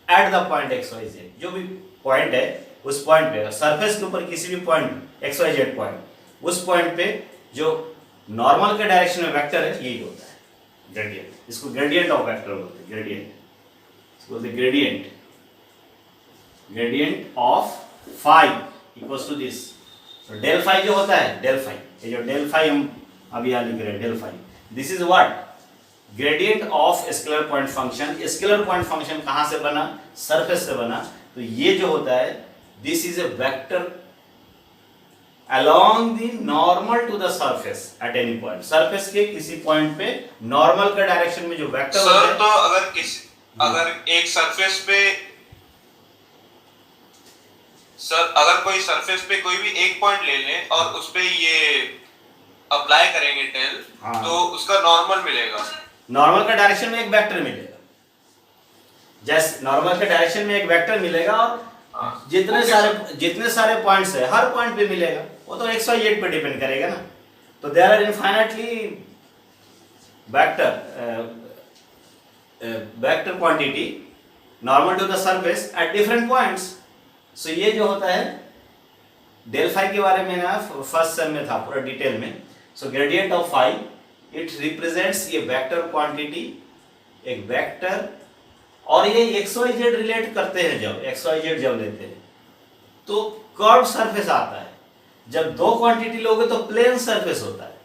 at the point x y z, जो भी पॉइंट है उस पॉइंट पे, सरफेस के ऊपर किसी भी point x y z point, उस पॉइंट पे जो नॉर्मल के डायरेक्शन में वेक्टर है यही होता है ग्रेडियंट, इसको ग्रेडियंट ऑफ वेक्टर बोलते हैं, ग्रेडियंट इसको बोलते हैं gradient gradient of phi equals to this. तो डेल फाई जो होता है, डेल फाई, ये जो डेल फाई हम अभी यहाँ लिख रहे हैं, del phi, this is what, gradient of scalar point function. Scalar point function कहाँ से बना, सरफेस से बना। तो ये जो होता है, this is a vector along the normal to the surface at any point। Surface के किसी पॉइंट पे नॉर्मल के डायरेक्शन में जो वेक्टर होता है। सर तो अगर एक सरफेस पे सर अगर कोई सरफेस पे कोई भी एक पॉइंट ले लें और उस पे ये अप्लाई करेंगे टेल, हाँ। तो उसका नॉर्मल मिलेगा। नॉर्मल का डायरेक्शन में एक वेक्टर मिलेगा, जैसे नॉर्मल के डायरेक्शन में एक वेक्टर मिलेगा और जितने सारे पॉइंट्स है हर पॉइंट पे मिलेगा। वो तो x y z पे डिपेंड करेगा ना। तो there are infinitely vector quantity normal to the surface at different points. So ये जो होता है डेल फाई के बारे में ना फर्स्ट सेम में था पूरा डिटेल में। So gradient of phi it represents ये वेक्टर क्वांटिटी, एक वेक्टर, और ये एक्स वाई जेड रिलेट करते हैं। जब एक्स वाई जेड जब लेते हैं तो कर्व सरफेस आता है। जब दो क्वांटिटी लोगे तो प्लेन सरफेस होता है।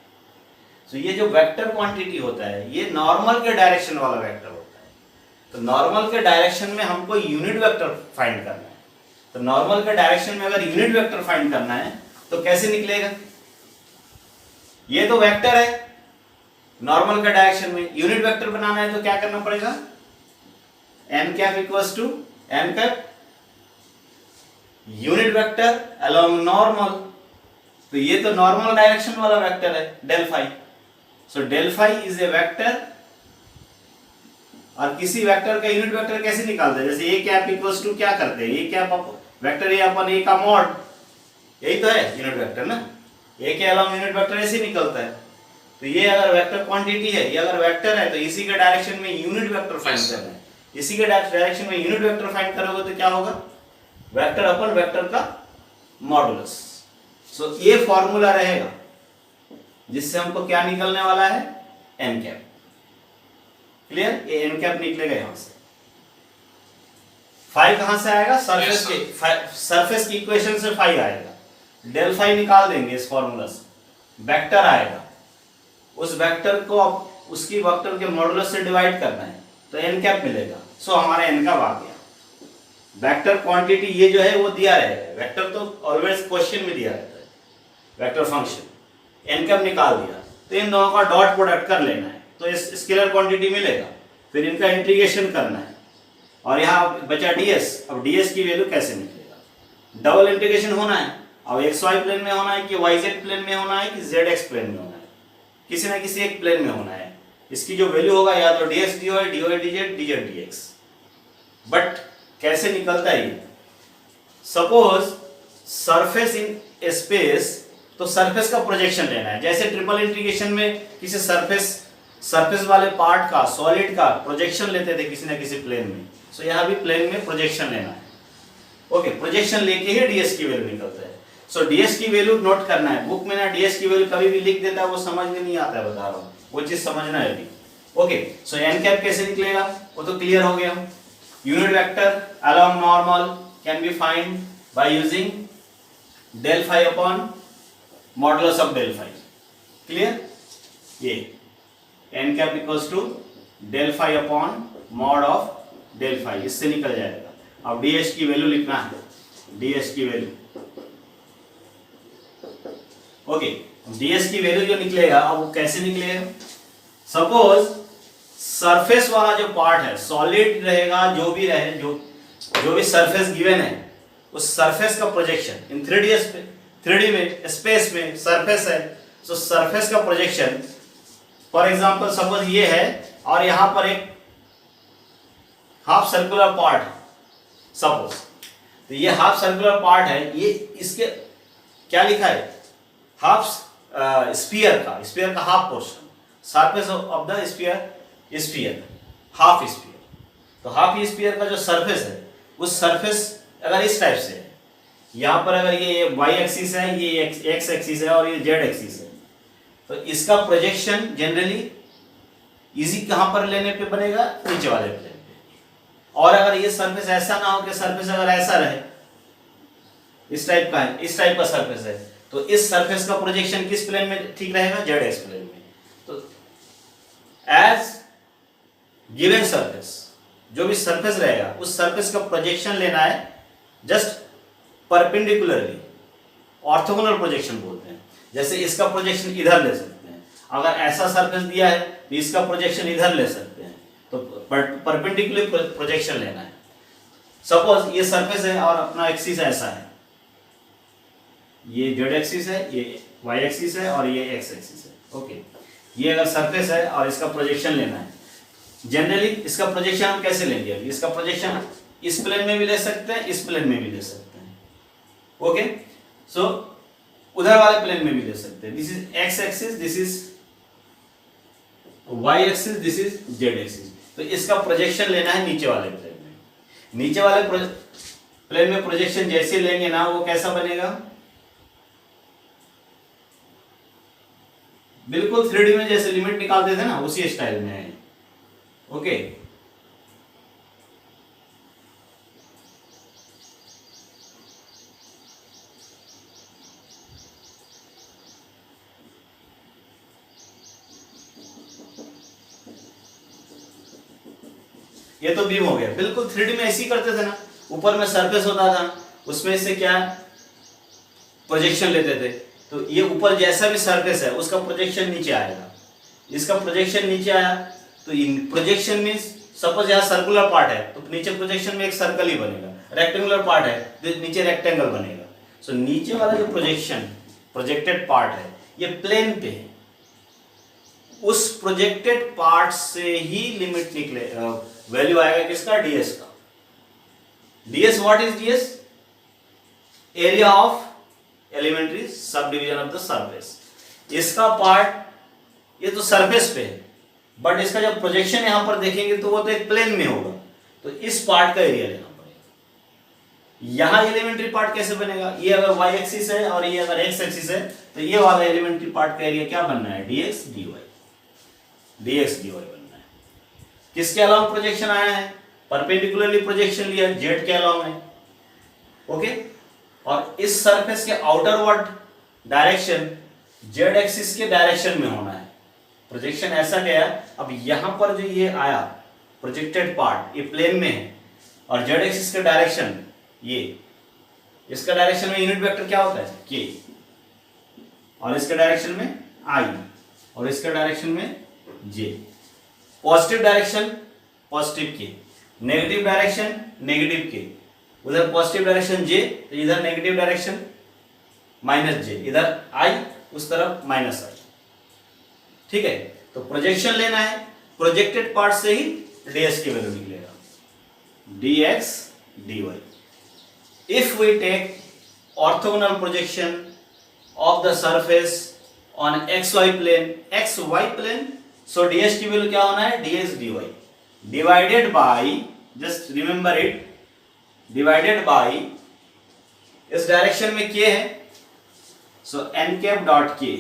तो ये जो वेक्टर क्वांटिटी होता है ये नॉर्मल के डायरेक्शन वाला वेक्टर होता है। तो नॉर्मल के डायरेक्शन में हमको यूनिट वेक्टर फाइंड करना है। तो नॉर्मल के डायरेक्शन में अगर यूनिट वेक्टर फाइंड करना है तो कैसे निकलेगा, ये तो वेक्टर है, नॉर्मल के डायरेक्शन में यूनिट वेक्टर बनाना है तो क्या करना पड़ेगा, n cap equals to n cap unit vector along normal. तो ये तो नॉर्मल डायरेक्शन वाला वेक्टर है del phi. So del phi is a vector. और किसी वेक्टर का यूनिट वेक्टर कैसे निकालते हैं, जैसे ए कैप इक्वल्स टू क्या करते हैं, ए कैप वेक्टर ए अपन ए का मॉड, यही तो है यूनिट वेक्टर ना। ए के along यूनिट वेक्टर ऐसे निकलता है। तो ये अगर वेक्टर क्वांटिटी है, ये अगर वेक्टर है तो इसी के डायरेक्शन में यूनिट वेक्टर फाइंड करना है। इसी के डायरेक्शन में यूनिट वेक्टर फाइंड करोगे तो क्या होगा, वेक्टर अपन वेक्टर का मॉडुलस। सो ये फॉर्मूला रहेगा जिससे हमको क्या निकलने वाला है, n कैप। क्लियर, ये n कैप निकलेगा यहां से। फाई कहां से आएगा, सरफेस के, सरफेस की इक्वेशन से फाई आएगा। डेल फाई निकाल देंगे इस फॉर्मूला से, वेक्टर आएगा, उस वेक्टर को उसकी वेक्टर के मॉडुलस से डिवाइड करना है तो n कैप मिलेगा। सो हमारा n कैप आ गया। वेक्टर क्वांटिटी ये जो है वो दिया रहेगा, वेक्टर तो ऑलवेज क्वेश्चन में दिया रहता है, वेक्टर फंक्शन n कैप निकाल दिया। तो इन दोनों का डॉट प्रोडक्ट कर लेना है तो इस स्केलर क्वांटिटी मिलेगा। फिर इनका इंटीग्रेशन करना है और यहाँ बचा ds। अब ds की वैल्यू कैसे निकलेगा, डबल इंटीग्रेशन होना है। अब xy प्लेन में होना है कि yz प्लेन में होना है कि zx प्लेन में होना है, किसी ना किसी एक प्लेन में होना है। इसकी जो वैल्यू होगा या तो ds dy, dy dz, dz dx। But कैसे निकलता है ये, सपोज सरफेस इन स्पेस, तो सरफेस का प्रोजेक्शन लेना है। जैसे ट्रिपल इंटीग्रेशन में किसी सरफेस वाले पार्ट का, सॉलिड का प्रोजेक्शन लेते थे किसी ना किसी प्लेन में। सो यहाँ भी प्लेन में प्रोजेक्शन लेना है। ओके, प्रोजेक्शन लेके ही ds की वैल्यू निकलता है। सो ds की वैल्यू नोट करना है। बुक में ना ds की वैल्यू कभी भी लिख देता है, वो समझ में नहीं आता है, बता रहा हूँ, वो चीज समझना है अभी। ओके, सो n कैप कैसे निकलेगा वो तो क्लियर हो गया। Unit vector along normal can be find by using del phi upon modulus of del phi। Clear, ये n cap equals to del phi upon mod of del phi, इससे निकल जाएगा। अब ds की वैल्यू लिखना है, ds की value. Okay, ds की वैल्यू जो निकलेगा अब वो कैसे निकलेगा, सपोज सरफेस वाला जो पार्ट है सॉलिड रहेगा, जो भी रहे, जो भी सरफेस गिवन है उस सरफेस का प्रोजेक्शन इन 3D में स्पेस में सरफेस है। सो सरफेस का प्रोजेक्शन फॉर एग्जांपल सपोज ये है और यहां पर एक हाफ सर्कुलर पार्ट है सपोज। तो ये हाफ सर्कुलर पार्ट है, ये इसके क्या लिखा है, हाफ स्फीयर का half portion, surface of the sphere, half sphere. तो हाफ स्फीयर का जो सरफेस है उस सरफेस अगर इस टाइप से है, यहाँ पर अगर ये y एक्सिस है, ये x एक्सिस है और ये z एक्सिस है, तो इसका प्रोजेक्शन जनरली इजी कहां पर लेने पे बनेगा, नीचे वाले प्लेन पे। और अगर ये सरफेस ऐसा ना हो कि सरफेस अगर ऐसा रहे, इस टाइप का है, इस टाइप का सरफेस है, तो इस सरफेस का प्रोजेक्शन किस प्लेन में ठीक रहेगा? जेड एक्स प्लेन में। तो एज गिवन सरफेस, जो भी सरफेस रहेगा उस सरफेस का प्रोजेक्शन लेना है जस्ट परपेंडिकुलरली, ऑर्थोगोनल प्रोजेक्शन बोलते हैं। जैसे इसका प्रोजेक्शन इधर ले सकते हैं, अगर ऐसा सरफेस दिया है तो इसका प्रोजेक्शन इधर ले सकते हैं, तो परपेंडिकुलर प्रोजेक्शन लेना है। सपोज ये सरफेस है और अपना एक्सिस ऐसा है, ये जेड एक्सिस है, ये वाई एक्सिस है और ये एक्स एक्सिस है। ओके, ये अगर सरफेस है और इसका प्रोजेक्शन लेना है, जनरली इसका प्रोजेक्शन हम कैसे लेंगे? अभी इसका प्रोजेक्शन इस प्लेन में भी ले सकते हैं, इस प्लेन में भी ले सकते हैं। ओके, सो उधर वाले प्लेन में भी ले सकते हैं। This is x axis, this is y axis, this is z axis. तो इसका प्रोजेक्शन लेना है नीचे वाले प्लेन में। नीचे वाले प्लेन में प्रोजेक्शन जैसे लेंगे ना, वो कैसा बनेगा? बिल्कुल 3D में जैसे लिमिट निकालते थे ना, उसी स्टाइल में है। ओके, ये तो बीम हो गया। बिल्कुल 3D में ऐसे ही करते थे ना, ऊपर में सरफेस होता था, उसमें से क्या प्रोजेक्शन लेते थे। तो ये ऊपर जैसा भी सरफेस है उसका प्रोजेक्शन नीचे आएगा। इसका प्रोजेक्शन नीचे आया तो प्रोजेक्शन मींस सपोज यहाँ सर्कुलर पार्ट है तो नीचे प्रोजेक्शन में एक सर्कल ही बनेगा, रेक्टेंगुलर पार्ट है तो नीचे रेक्टेंगल बनेगा। सो नीचे वाला जो प्रोजेक्टेड पार्ट है ये प्लेन पे है, उस प्रोजेक्टेड पार्ट से ही लिमिट निकले, वैल्यू आएगा किसका? डीएस का। Ds, what is ds? Area of elementary subdivision of the surface. इसका पार्ट ये तो सरफेस पे है, बट इसका जब प्रोजेक्शन यहां पर देखेंगे तो वो तो एक प्लेन में होगा, तो इस पार्ट का एरिया लेना पड़ेगा। यहां एलिमेंट्री पार्ट कैसे बनेगा? ये अगर वाई एक्सिस है और ये अगर एक्स एक्सिस है तो ये वाला एलिमेंट्री पार्ट का एरिया क्या बनना है? डीएक्स डीवाई, डीएक्स डीवाई बनना है। किसके अलावा प्रोजेक्शन आया है? परपेंडिकुलरली प्रोजेक्शन लिया जेड के अलावा में। ओके, और इस सरफेस के आउटरवर्ड डायरेक्शन जेड एक्सिस के डायरेक्शन में होना है। प्रोजेक्शन ऐसा गया, अब यहां पर जो ये आया प्रोजेक्टेड पार्ट, ये प्लेन में है और जेड एक्सिस का डायरेक्शन ये, इसका डायरेक्शन में यूनिट वेक्टर क्या होता है? के, और इसके डायरेक्शन में आई, और इसके डायरेक्शन में जे। पॉजिटिव डायरेक्शन पॉजिटिव के, नेगेटिव डायरेक्शन नेगेटिव के, उधर पॉजिटिव डायरेक्शन जे तो इधर नेगेटिव डायरेक्शन माइनस जे, इधर आई उस तरफ माइनस आई। ठीक है, तो प्रोजेक्शन लेना है, प्रोजेक्टेड पार्ट से ही डीएस की वैल्यू निकलेगा, dx dy। If we take orthogonal projection of the surface on xy plane, so ds की वैल्यू क्या होना है? dx dy divided by, just remember it, divided by, इस डायरेक्शन में k है, so n cap dot k,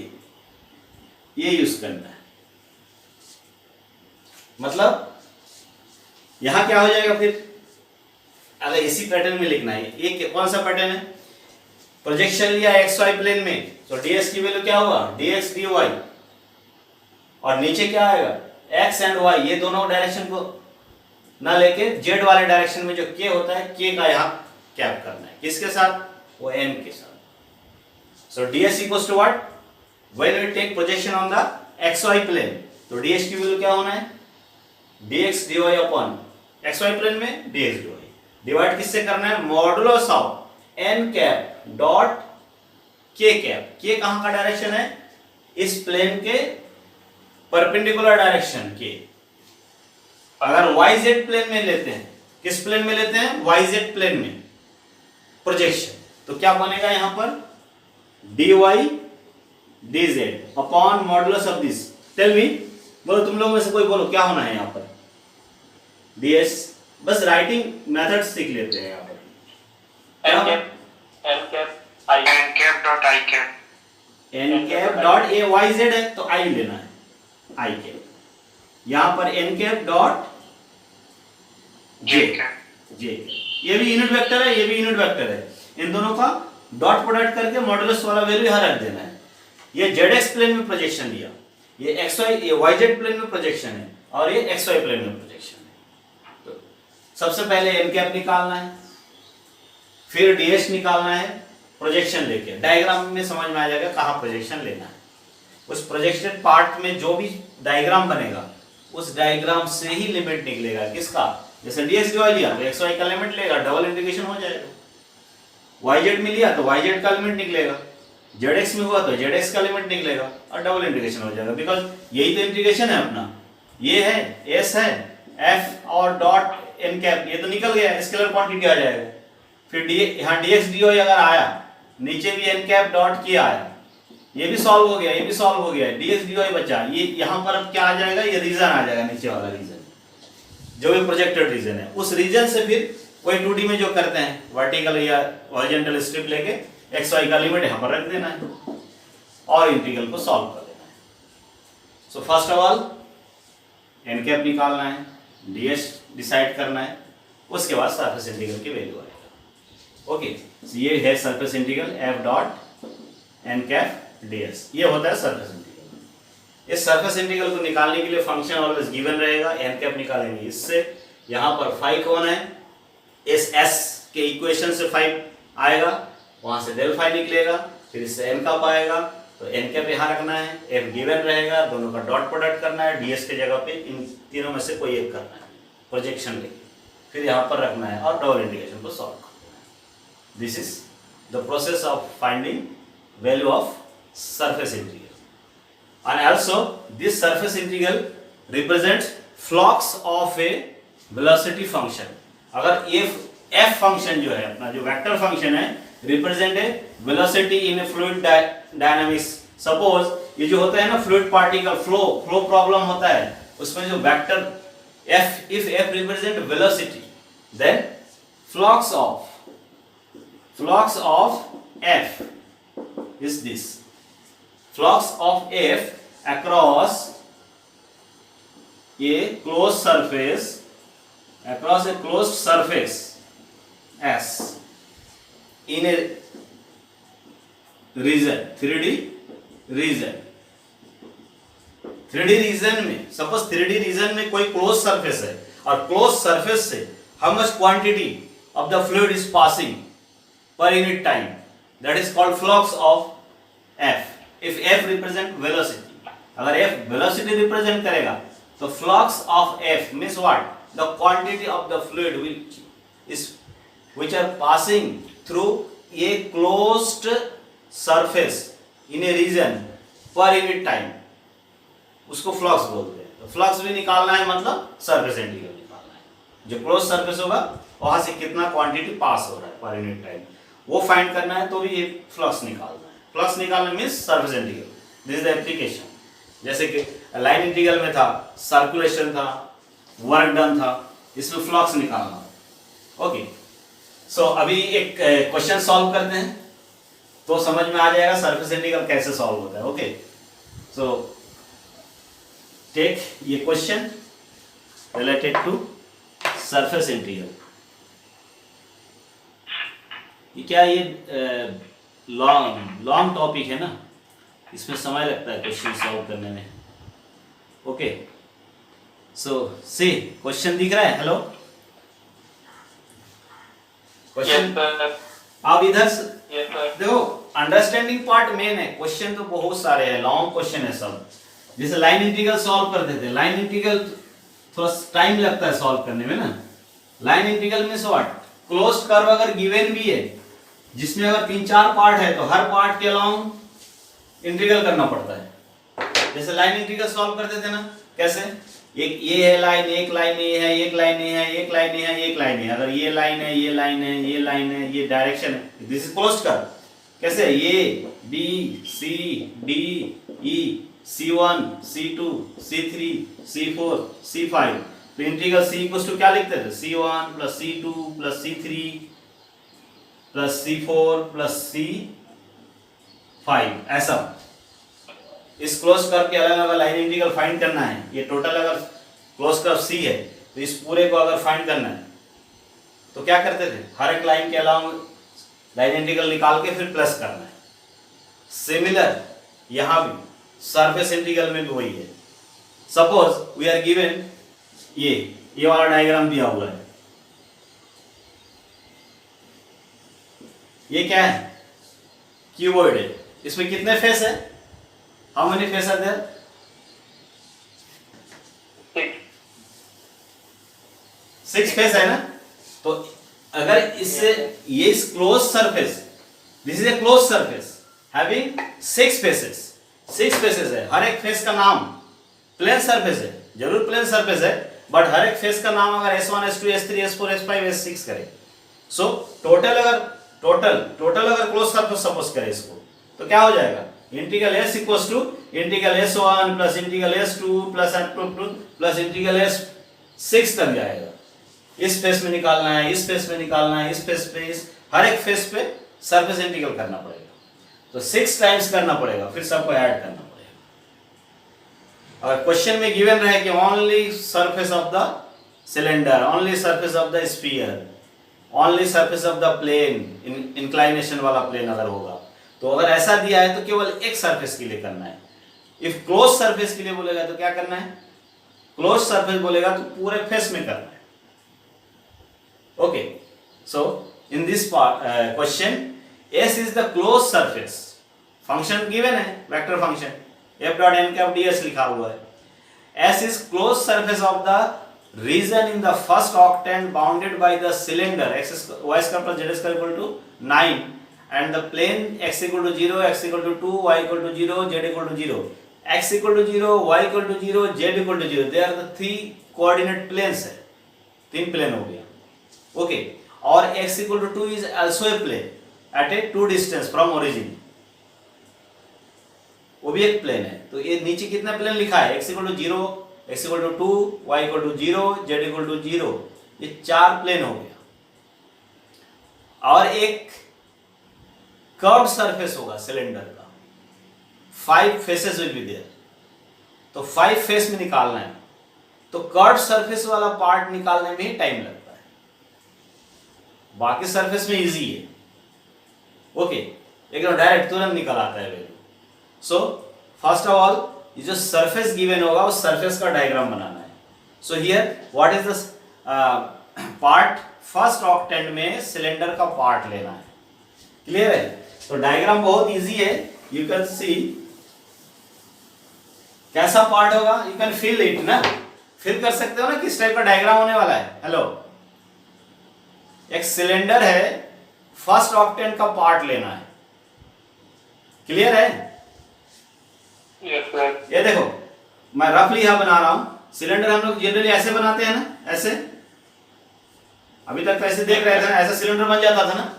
ये use करना है। मतलब यहां क्या हो जाएगा फिर? अगर इसी पैटर्न में लिखना है, ये कौन सा पैटर्न है? प्रोजेक्शन लिया एक्स वाई प्लेन में, तो डीएस की वैल्यू क्या होगा? डीएक्स डी वाई, और नीचे क्या आएगा? एक्स एंड वाई, ये दोनों डायरेक्शन को ना लेके जेड वाले डायरेक्शन में जो के होता है, के का यहाँ कैप करना है। किसके साथ? वो एन के साथ। So DS equals to what? When we take projection on the X Y plane, तो डीएस की वैल्यू क्या होना है? DX D Y upon X Y plane में डीएक्स डी वाई, डिवाइड किससे करना है? Modulus of N cap dot K cap. K कहां का डायरेक्शन है? इस प्लेन के परपेंडिकुलर डायरेक्शन के। अगर वाई जेड प्लेन में लेते हैं, किस प्लेन में लेते हैं? वाई जेड प्लेन में प्रोजेक्शन, तो क्या बनेगा यहां पर? D y d z upon modulus of this. Tell me, बोलो तुम लोग में से कोई बोलो क्या होना है यहां पर? डीएस, बस राइटिंग मेथड सीख लेते हैं यहां पर। N cap dot i cap, N cap dot a y z है तो आई लेना है, आई कैप। यहां पर n cap dot j j ये भी यूनिट वेक्टर है, ये भी यूनिट वेक्टर है, इन दोनों का डॉट प्रोडक्ट करके मॉडुलस वाला वैल्यू यहाँ रख देना है। ये जेड प्लेन में प्रोजेक्शन लिया, ये एक्स वाई ये वाई जेड प्लेन में प्रोजेक्शन है और ये एक्स वाई प्लेन में प्रोजेक्शन है। तो सबसे पहले एन कैप निकालना है, फिर डीएस निकालना है प्रोजेक्शन लेके। डायग्राम में समझ में आ जाएगा कहाँ प्रोजेक्शन लेना है। उस प्रोजेक्शन पार्ट में जो भी डायग्राम बनेगा उस डायग्राम से ही लिमिट निकलेगा किसका, जैसे डीएक्स डी वाई लिया तो एक्स वाई का लिमिट लेगा, डबल इंटीग्रेशन हो जाएगा। वाई जेड में लिया तो वाई जेड का लिमिट निकलेगा, जेड एक्स में हुआ तो जेड एक्स का लिमिट निकलेगा और डबल इंटीग्रेशन हो जाएगा। बिकॉज यही तो इंटीग्रेशन है अपना, ये है एस है एफ और डॉट एन कैप, ये तो निकल गया, स्केलर क्वांटिटी आ जाएगा। फिर डी यहाँ डीएक्स डी वाई अगर आया, नीचे भी एन कैप डॉट किया आया, ये भी सॉल्व हो गया, ये भी सॉल्व हो गया, डीएक्स डी वाई बचा। ये यहाँ पर अब क्या आ जाएगा, ये रीजन आ जाएगा, नीचे वाला रीजन जो भी प्रोजेक्टेड रीजन है। उस रीजन से फिर कोई 2D में जो करते हैं वर्टिकल या हॉरिजॉन्टल स्ट्रिप लेके एक्स वाई का लिमिट यहाँ पर रख देना है और इंटीग्रल को सॉल्व कर देना है। So first of all n cap निकालना है, डीएस डिसाइड करना है, उसके बाद सरफेस इंटीग्रल की वैल्यू आएगा। ओके, ये है surface integral f dot N cap ds, ये होता है सरफेस इंटीग्रल। इस सरफेस इंटीग्रल को निकालने के लिए फंक्शन ऑलवेज गिवन रहेगा, एन कैप निकालेंगे इससे। यहाँ पर फाई कौन है, इस एस के इक्वेशन से फाई आएगा, वहां से डेल फाई निकलेगा, फिर इससे एन कैप आएगा, तो एन कैप यहाँ रखना है, एफ गिवन रहेगा, दोनों का डॉट प्रोडक्ट करना है, डीएस के जगह पे इन तीनों में से कोई एक करना है प्रोजेक्शन लेके, फिर यहाँ पर रखना है और डबल इंटीग्रेशन को सॉल्व करना है। This is the process of finding value of surface integral. And also this surface integral represents flux of a velocity function। अगर ये f फंक्शन जो है अपना जो वेक्टर फंक्शन है represent a velocity in A fluid dynamics. Suppose ये जो होता है ना फ्लूइड पार्टिकल फ्लो प्रॉब्लम होता है, उसमें जो vector f, if f represent velocity then flux of f is this, flux of f across a closed surface, across a closed surface S in a region 3D region। 3D region में suppose 3D region में कोई close surface है और close surface से how much quantity of the fluid is passing per unit time, that is called flux of f। if f represent velocity, अगर f velocity represent करेगा तो flux of f means what, the quantity of the fluid which are passing through a closed surface in a region per unit time, उसको flux बोलते हैं। तो flux भी निकालना है, मतलब सरफेस इंटीग्रल निकालना है। जो क्लोज सरफेस होगा वहां से कितना क्वांटिटी पास हो रहा है पर यूनिट टाइम, वो फाइंड करना है, तो भी ये फ्लक्स निकालना है। फ्लक्स निकालना means surface integral, this is the application. जैसे कि लाइन इंटीग्रल में था सर्कुलेशन था, वर्क डन था, इसमें फ्लक्स निकालना। ओके, सो अभी एक क्वेश्चन सॉल्व करते हैं तो समझ में आ जाएगा सरफेस इंटीग्रल कैसे सॉल्व होता है। ओके, सो टेक ये question related to surface integral. ये क्या, ये लॉन्ग टॉपिक है ना, इसमें समय लगता है क्वेश्चन सॉल्व करने में। ओके, सो सी क्वेश्चन दिख रहा है, हेलो क्वेश्चन आप इधर देखो, अंडरस्टैंडिंग पार्ट मेन है, क्वेश्चन तो बहुत सारे हैं, लॉन्ग क्वेश्चन है सब। जैसे लाइन इंटीग्रल सॉल्व करते थे, लाइन इंटीग्रल थोड़ा टाइम लगता है सॉल्व करने में ना। लाइन इंटीग्रल में व्हाट, क्लोज्ड कर्व अगर गिवन भी है जिसमें अगर 3-4 पार्ट है तो हर पार्ट के अलोंग इंटीग्रल करना पड़ता है। जैसे लाइन इंटीग्रल सॉल्व करते थे ना, कैसे, एक ये है लाइन, एक लाइन ये है, एक लाइन ये है, एक लाइन ये है, एक लाइन है, अगर ये लाइन है, ये लाइन है, ये लाइन है, ये डायरेक्शन है, दिस इज क्लोज्ड कर्व। कैसे, ये B C D E C1 C2 C3 C4 C5, तो इंटीग्रल C इक्वल्स टू क्या लिखते थे, C1 plus C2 plus C3 plus C4 plus C5, ऐसा। इस क्लोज कर्व के अलग अलग लाइन इंटीग्रल फाइंड करना है। ये टोटल अगर क्लोज कर्व C है तो इस पूरे को अगर फाइंड करना है तो क्या करते थे, हर एक लाइन के अलावा लाइन इंटीग्रल निकाल के फिर प्लस करना है। सिमिलर यहां भी सरफेस इंटीग्रल में भी वही है। सपोज वी आर गिवन ये वाला डायग्राम दिया हुआ है, ये क्या है, क्यूबॉइड है। इसमें कितने फेस है, how many face are there, 6 face है ना। तो अगर इससे ये close surface, this is a close surface having 6 faces, 6 faces है। हर एक फेस का नाम प्लेन सरफेस है, जरूर प्लेन सरफेस है, बट हर एक फेस का नाम अगर S1 S2 S3 S4 S5 S6 करें, सो टोटल अगर क्लोज सरफेस सपोज करें इसको, तो क्या हो जाएगा, integral S equals to integral S1 plus integral S2 plus integral S6 तक जाएगा। इस फेस में निकालना है, इस फेस में निकालना है, इस फेस पे, इस हर एक फेस पे सरफेस इंटीग्रल करना पड़ेगा। तो 6 टाइम्स करना पड़ेगा, फिर सबको ऐड करना पड़ेगा। अगर क्वेश्चन में गिवन रहे कि only surface of the cylinder, only surface of the sphere, only surface of the plane, inclination वाला प्लेन अगर होगा, तो अगर ऐसा दिया है तो केवल एक सरफेस के लिए करना है। इफ क्लोज सरफेस के लिए बोलेगा तो क्या करना है, क्लोज सरफेस बोलेगा तो पूरे फेस में करना है। Okay, so in this part question, S is the closed surface. Function given है, vector function f dot n cap ds लिखा हुआ है। S is closed surface of the region in the first octant bounded by the cylinder x y square plus z square equal to 9 and the plane x equal to 0, x equal to 2, y equal to 0, z equal to 0, x equal to 0, y equal to 0, z equal to 0. They are the 3 coordinate planes है, 3 plane हो गया। Okay, और x equal to 2 is also a plane at a 2 distance from origin, वो भी एक plane है। तो ये नीचे कितना प्लेन लिखा है, x equal to 0, x equal to 2, y equal to 0, z equal to 0, ये 4 प्लेन हो गया। और एक कर्व्ड सरफेस होगा सिलेंडर का, 5 फेसेस विल बी देयर, तो 5 फेस में निकालना है, तो कर्व्ड सरफेस वाला पार्ट निकालने में ही टाइम लगता है, बाकी सरफेस में इजी है। ओके, एकदम डायरेक्ट तुरंत निकल आता है value. So first of all ये जो सरफेस गिवन होगा उस सरफेस का डायग्राम बनाना है। So here what is the part, first octant में सिलेंडर का पार्ट लेना है। क्लियर है? तो डायग्राम बहुत इजी है, यू कैन सी कैसा पार्ट होगा, यू कैन फील इट ना, फील कर सकते हो ना किस टाइप का डायग्राम होने वाला है। हेलो, एक सिलेंडर है, फर्स्ट ऑक्टेंट का पार्ट लेना है। क्लियर है? Yes sir. ये देखो मैं रफली यहां बना रहा हूं, सिलेंडर हम लोग जनरली ऐसे बनाते हैं ना, ऐसे, अभी तक तो ऐसे देख रहे थे ना, ऐसा सिलेंडर बन जाता था ना।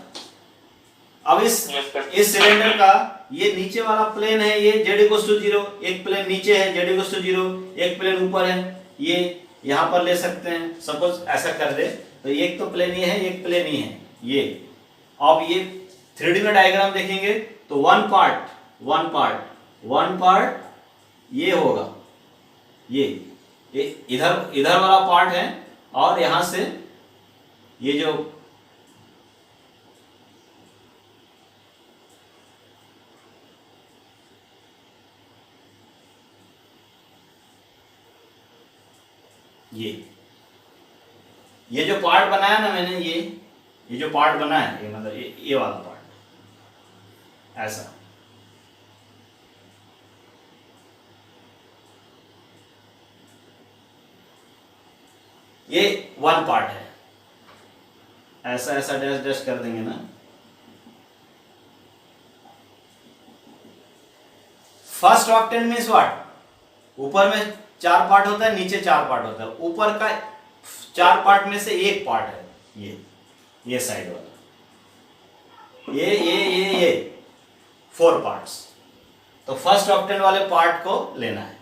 अब इस सिलेंडर का ये नीचे वाला प्लेन है, ये z इक्वल्स टू 0, एक प्लेन नीचे है z इक्वल्स टू 0, एक प्लेन ऊपर है, ये यहां पर ले सकते हैं। सपोज ऐसा कर दे तो एक तो प्लेन ये है, एक प्लेन ये है, ये। अब ये 3D में डायग्राम देखेंगे तो वन पार्ट ये होगा, ये इधर वाला पार्ट है, और यहां से ये जो ये जो पार्ट बनाया ना मैंने, ये जो पार्ट बना है, ये मतलब ये वाला पार्ट ऐसा, ये वन पार्ट है, ऐसा ऐसा डैश डैश कर देंगे ना। फर्स्ट ऑक्टेंट मींस व्हाट, ऊपर में 4 पार्ट होता है, नीचे 4 पार्ट होता है, ऊपर का 4 पार्ट में से एक पार्ट है ये साइड वाला, ये 4 पार्ट्स। तो फर्स्ट ऑक्टेंट वाले पार्ट को लेना है,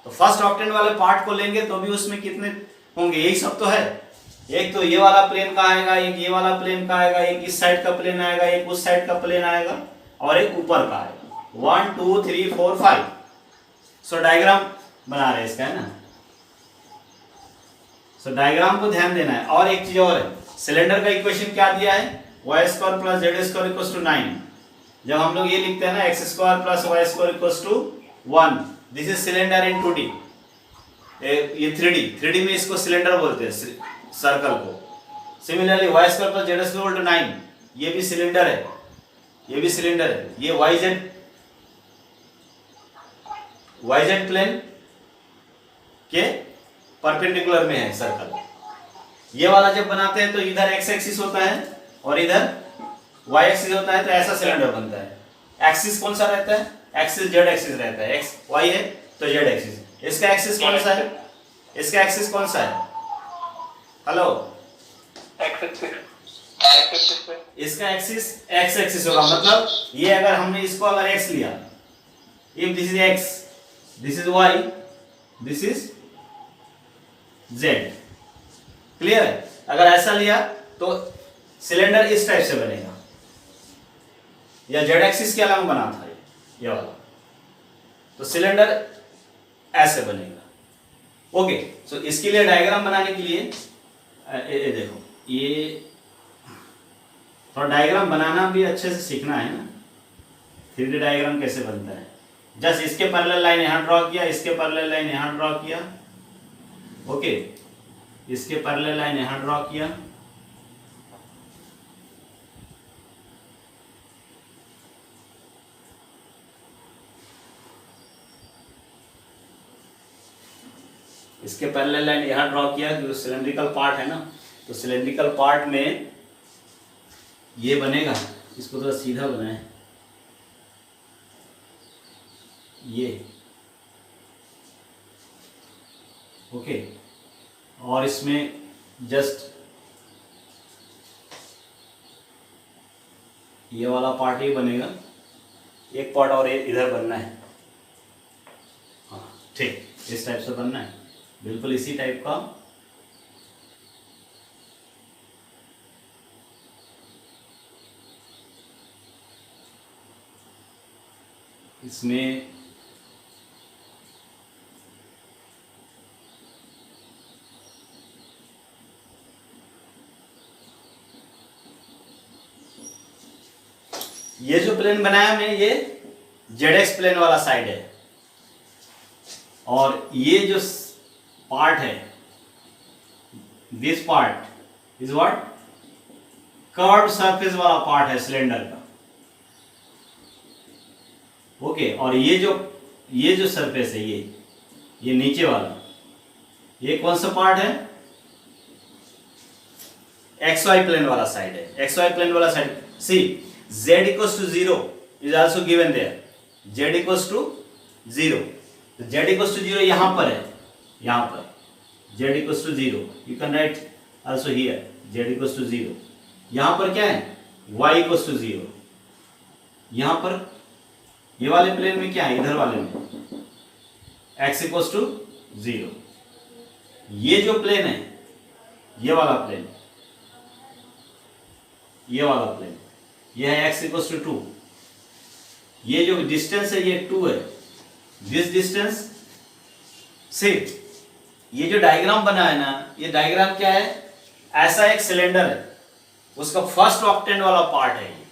तो फर्स्ट ऑक्टेंट वाले पार्ट को लेंगे तो भी उसमें कितने होंगे, यही सब तो है। एक तो ये वाला प्लेन का आएगा, एक ये वाला प्लेन का आएगा, एक इस साइड का प्लेन आएगा, एक उस साइड का प्लेन आएगा, और एक ऊपर का आएगा। 1 2 3 4 5। सो डायग्राम बना रहे हैं इसका, है ना। सो डायग्राम को ध्यान देना है। और एक चीज और है, सिलेंडर का इक्वेशन क्या दिया है, Y square plus Z square equals to 9। जब हम लोग ये लिखते हैं ना x square plus Y square equals to 1, this is cylinder in 2D। ये 3D में इसको सिलेंडर बोलते हैं, सर्कल को। Similarly y square plus Z square equal to 9, ये भी सिलेंडर है, ये भी सिलेंडर है। ये वाई जेड प्लेन के परपेंडिकुलर में है सर्कल। ये वाला जब बनाते हैं तो इधर एक्स एक्सिस होता है और इधर वाई एक्सिस होता है, तो ऐसा सिलेंडर बनता है। एक्सिस कौन सा रहता है, एक्सिस जेड एक्सिस रहता है। एक्स वाई है तो जेड एक्सिस। इसका एक्सिस कौन सा है, इसका एक्सिस कौन सा है, हेलो, इसका एक्सिस एक्स एक्सिस होगा। मतलब ये अगर हमने इसको अगर एक्स लिया, if this is x, this is y, this is z. Clear है? अगर ऐसा लिया तो सिलेंडर इस टाइप से बनेगा, या जेड एक्सिस के अलग बना था ये वाला, तो सिलेंडर ऐसे बनेगा। ओके, सो इसके लिए डायग्राम बनाने के लिए ये देखो, ये थोड़ा डायग्राम बनाना भी अच्छे से सीखना है ना, 3D डायग्राम कैसे बनता है। जस्ट इसके पैरेलल लाइन यहाँ ड्रॉ किया, इसके पैरेलल लाइन यहाँ ड्रॉ किया, ओके, इसके पैरेलल लाइन यहाँ ड्रॉ किया, इसके पैरेलल लाइन यहाँ ड्रॉ किया, क्योंकि सिलेंड्रिकल पार्ट है ना, तो सिलेंड्रिकल पार्ट में ये बनेगा। इसको थोड़ा सीधा बनाए, ये ओके, और इसमें जस्ट ये वाला पार्ट ही बनेगा, एक पार्ट और इधर बनना है। हाँ ठीक, इस टाइप से बनना है, बिल्कुल इसी टाइप का। इसमें ये जो प्लेन बनाया मैं, ये जेड प्लेन वाला साइड है, और ये जो पार्ट है, this part is what, curved surface वाला पार्ट है सिलेंडर का। ओके, और ये जो सरफेस है, ये नीचे वाला, ये कौन सा पार्ट है, एक्स वाई प्लेन वाला साइड है। एक्स वाई प्लेन वाला side, see z equals to 0 is also given there, z equals to 0, तो z equals to 0 यहां पर है, यहां पर z equals to 0, you can write also here z equals to 0। यहां पर क्या है, y equals to 0। यहां पर ये वाले प्लेन में क्या है, इधर वाले में x equals to 0। ये जो प्लेन है, ये वाला प्लेन, ये वाला प्लेन, ये है x equals to 2। ये जो डिस्टेंस है ये 2 है, दिस डिस्टेंस से। ये जो डायग्राम बना है ना, ये डायग्राम क्या है, ऐसा एक सिलेंडर है, उसका फर्स्ट ऑक्टेंट वाला पार्ट है, ये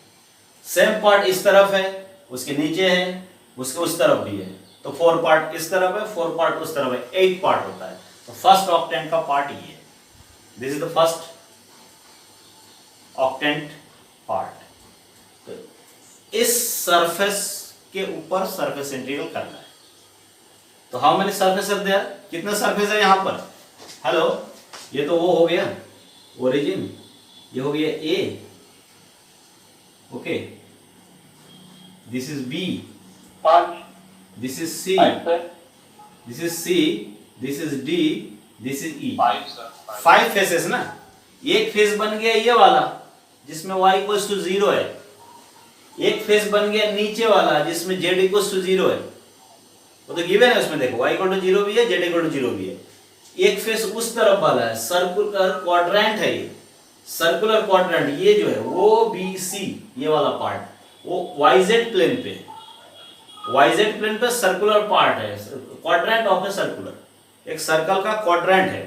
सेम पार्ट इस तरफ है, उसके नीचे है, उसके उस तरफ भी है, तो 4 पार्ट इस तरफ है, 4 पार्ट उस तरफ है, 8 पार्ट होता है। तो फर्स्ट ऑक्टेंट का पार्ट ये है, this is the first octant part. इस सरफेस के ऊपर सरफेस इंटीग्रल करना है। तो how many surface are there, कितना सरफेस है यहाँ पर, हेलो, ये तो वो हो गया ओरिजिन, ये हो गया A, okay, this is B, this is C, this is C, this is D, this is E. 5 faces ना। एक फेस बन गया ये वाला जिसमें y इक्वल्स टू 0 है, एक फेस बन गया नीचे वाला जिसमें z इक्वल्स टू 0 है, वो तो गिवन है उसमें, देखो y इक्वल टू 0 भी है, z इक्वल टू 0 भी है। एक फेस उस तरफ वाला है, सर्कुलर क्वाड्रेंट है ये, सर्कुलर क्वाड्रेंट, ये जो है वो बी सी, ये वाला पार्ट वो yz प्लेन पे, yz प्लेन पे सर्कुलर पार्ट है, क्वाड्रेंट ऑफ ए सर्कुलर, एक सर्कल का क्वाड्रेंट है,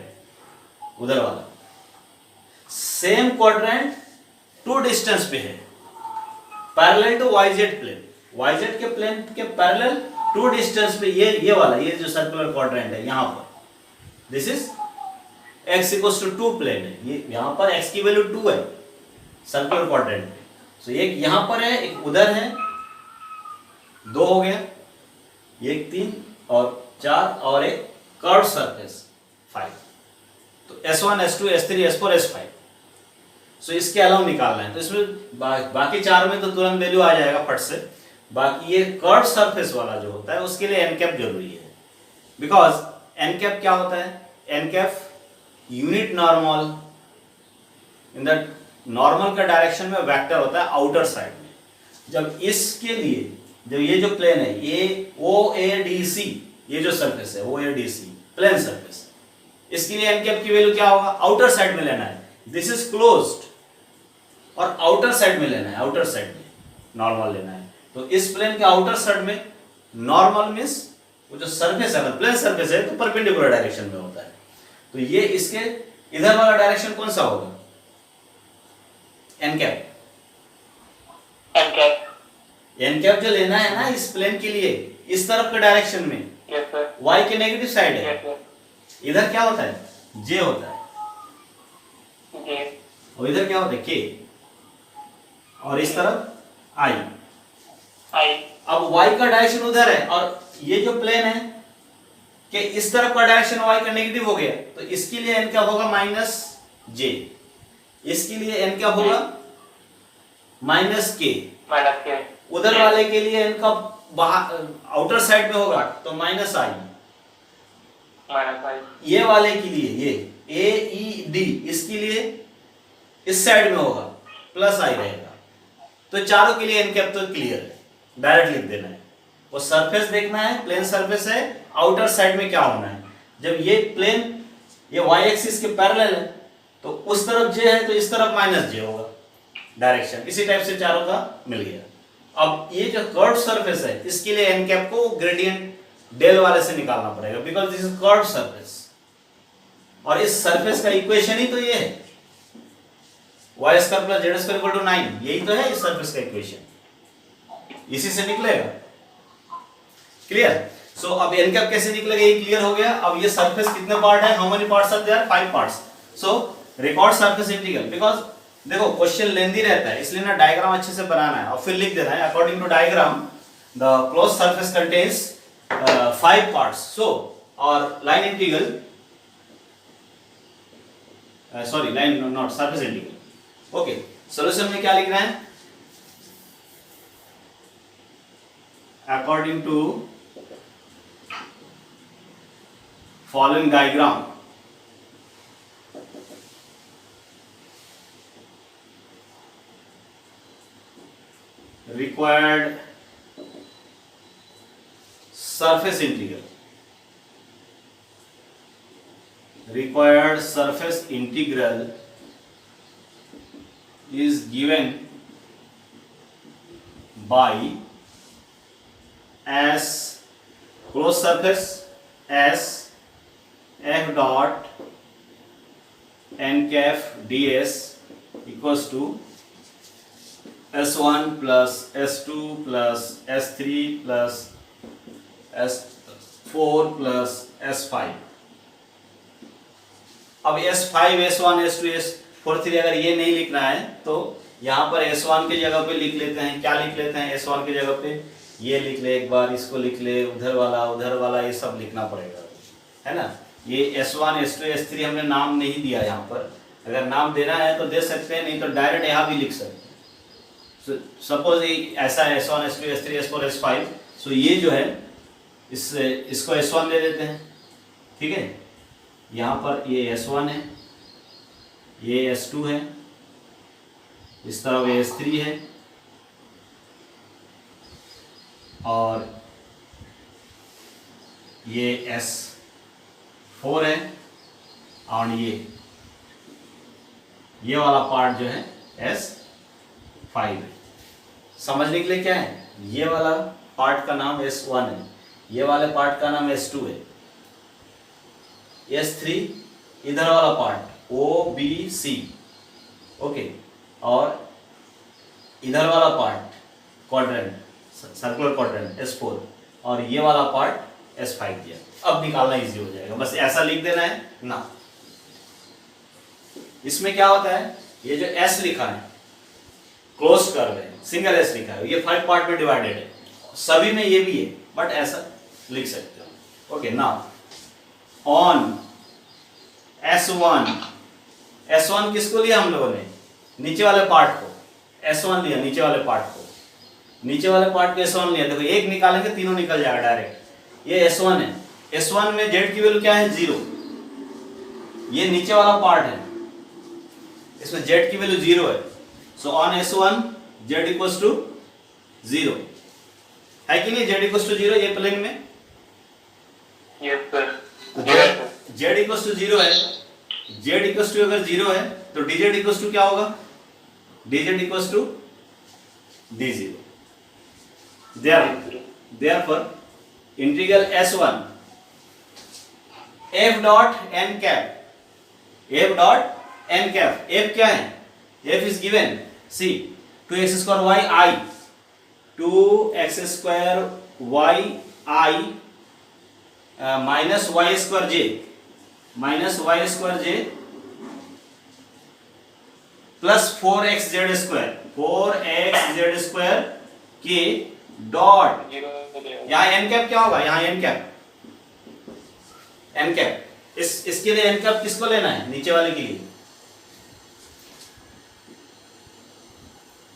उधर वाला सेम क्वाड्रेंट टू डिस्टेंस पे है, parallel to y z plane, y z के प्लेन के पैरेलल टू डिस्टेंस पे ये वाला, ये जो सर्कुलर क्वाड्रेंट है यहाँ पर, this is x equals to 2 plane है, ये यहाँ पर x की वैल्यू 2 है सर्कुलर क्वाड्रेंट में। सो एक यहाँ पर है, एक उधर है, 2 हो गया, एक 3 और 4 और एक कर्व सरफेस 5। तो S1 S2 S3 S4 S5। सो इसके अलावा निकालना है, तो इसमें बाकी 4 में तो तुरंत वैल्यू आ जाएगा फट से, बाकी ये कर्व सरफेस वाला जो होता है उसके लिए एन कैप जरूरी है, बिकॉज एन कैप क्या होता है, n cap unit normal in the normal का डायरेक्शन में वेक्टर होता है आउटर साइड में। जब इसके लिए जब ये जो प्लेन है ये OADC, ये जो सरफेस है OADC प्लेन सरफेस, इसके लिए एन कैप की वैल्यू क्या होगा, आउटर साइड में लेना है, दिस इज क्लोज्ड, और आउटर साइड में लेना है, आउटर साइड में नॉर्मल लेना है। तो इस प्लेन के आउटर साइड में नॉर्मल मींस वो जो सरफेस है, प्लेन सरफेस है तो परपेंडिकुलर डायरेक्शन में होता है, तो ये इसके इधर वाला डायरेक्शन कौन सा होगा, एन कैप। एन कैप जो लेना है ना इस प्लेन के लिए, इस तरफ के डायरेक्शन में, y के नेगेटिव साइड है, इधर क्या होता है, j होता है, और इधर क्या होता है, k, और इस तरफ i। अब y का डायरेक्शन उधर है, और ये जो प्लेन है कि इस तरफ का डायरेक्शन y का नेगेटिव हो गया, तो इसके लिए n क्या होगा, -j, इसके लिए n क्या होगा, -k, उधर वाले के लिए n का बाहर आउटर साइड में होगा तो -i, ये वाले के लिए ये AED, इसके लिए इस साइड में होगा +i रहेगा। तो चारों के लिए n कैप तो क्लियर है, डायरेक्ट लिख देना है, वो सरफेस देखना है, प्लेन सरफेस है, आउटर साइड में क्या होना है। जब ये प्लेन ये y एक्सिस के पैरेलल है तो उस तरफ j है तो इस तरफ -j होगा डायरेक्शन, इसी टाइप से चारों का मिल गया। अब ये जो कर्व सरफेस है इसके लिए एन कैप को ग्रेडियंट डेल वाले से निकालना पड़ेगा, because this is curve surface, और इस सरफेस का इक्वेशन ही तो ये है, y² + z² = 9, यही तो है इस सरफेस का इक्वेशन, इसी से निकलेगा। क्लियर। सो अब एन कैप कैसे निकलेगा ये क्लियर हो गया। अब ये सरफेस कितने पार्ट है, how many parts are there, 5 parts. So record surface integral, because देखो क्वेश्चन लेंदी रहता है इसलिए ना डायग्राम अच्छे से बनाना है और फिर लिख देना है according to diagram the close surface contains 5 parts. So और line integral sorry line not surface integral. Okay, solution में क्या लिख रहे हैं, according to following diagram required surface integral is given by as closed surface as f dot n cap ds equals to S1 plus S2 plus S3 plus S4 plus S5। अब S5 S1 S2 S4 3 अगर ये नहीं लिखना है तो यहाँ पर S1 की जगह पे लिख लेते हैं, क्या लिख लेते हैं, S1 की जगह पे ये लिख ले, एक बार इसको लिख ले, उधर वाला ये सब लिखना पड़ेगा, है ना। ये S1 S2 S3 हमने नाम नहीं दिया यहाँ पर, अगर नाम देना है तो दे सकते हैं, नहीं तो डायरेक्ट यहाँ भी लिख सकते हैं। सपोज ऐसा है S1 S2 S3 S4 S5। सो ये जो है इसको S1 ले लेते हैं, ठीक है। यहाँ पर ये S1 है, ये S2 है, इस तरफ ये S3 है, और ये S4 है, और ये वाला पार्ट जो है S5 है। समझने के लिए क्या है, ये वाला पार्ट का नाम S1 है, ये वाले पार्ट का नाम S2 है, S3 इधर वाला पार्ट OBC, ओके, और इधर वाला part quadrant, circular quadrant S4, और ये वाला पार्ट S5 दिया। अब निकालना इजी हो जाएगा, बस ऐसा लिख देना है ना। इसमें क्या होता है, ये जो S लिखा है क्लोज कर रहे हैं, सिंगल S लिखा है, ये 5 पार्ट में डिवाइडेड है, सभी में ये भी है, बट ऐसा लिख सकते हो। ओके, नाउ ऑन S1 किसको लिया हम लोगों ने, नीचे वाले पार्ट को S1 लिया, नीचे वाले पार्ट को S1 लिया। देखो एक निकालेंगे तीनों निकल जाएगा डायरेक्ट। ये S1 है, S1 में Z की वैल्यू क्या है 0, ये नीचे वाला पार्ट है, इसमें Z की वैल्यू 0 है। So on S1 Z equals to 0 है कि नहीं, Z इक्वल्स टू 0 ये प्लेन में, yes sir, Z equals to 0 है। Z इक्वल्स टू अगर 0 है तो dz इक्वल्स टू क्या होगा, dz equals to d0। Therefore integral S1 f dot n cap, f क्या है, f is given, see 2x square y I, 2x square y I minus y square j plus 4xz square के dot, यहाँ n cap क्या होगा, यहाँ n cap, इसके लिए n cap किसको लेना है, नीचे वाले के लिए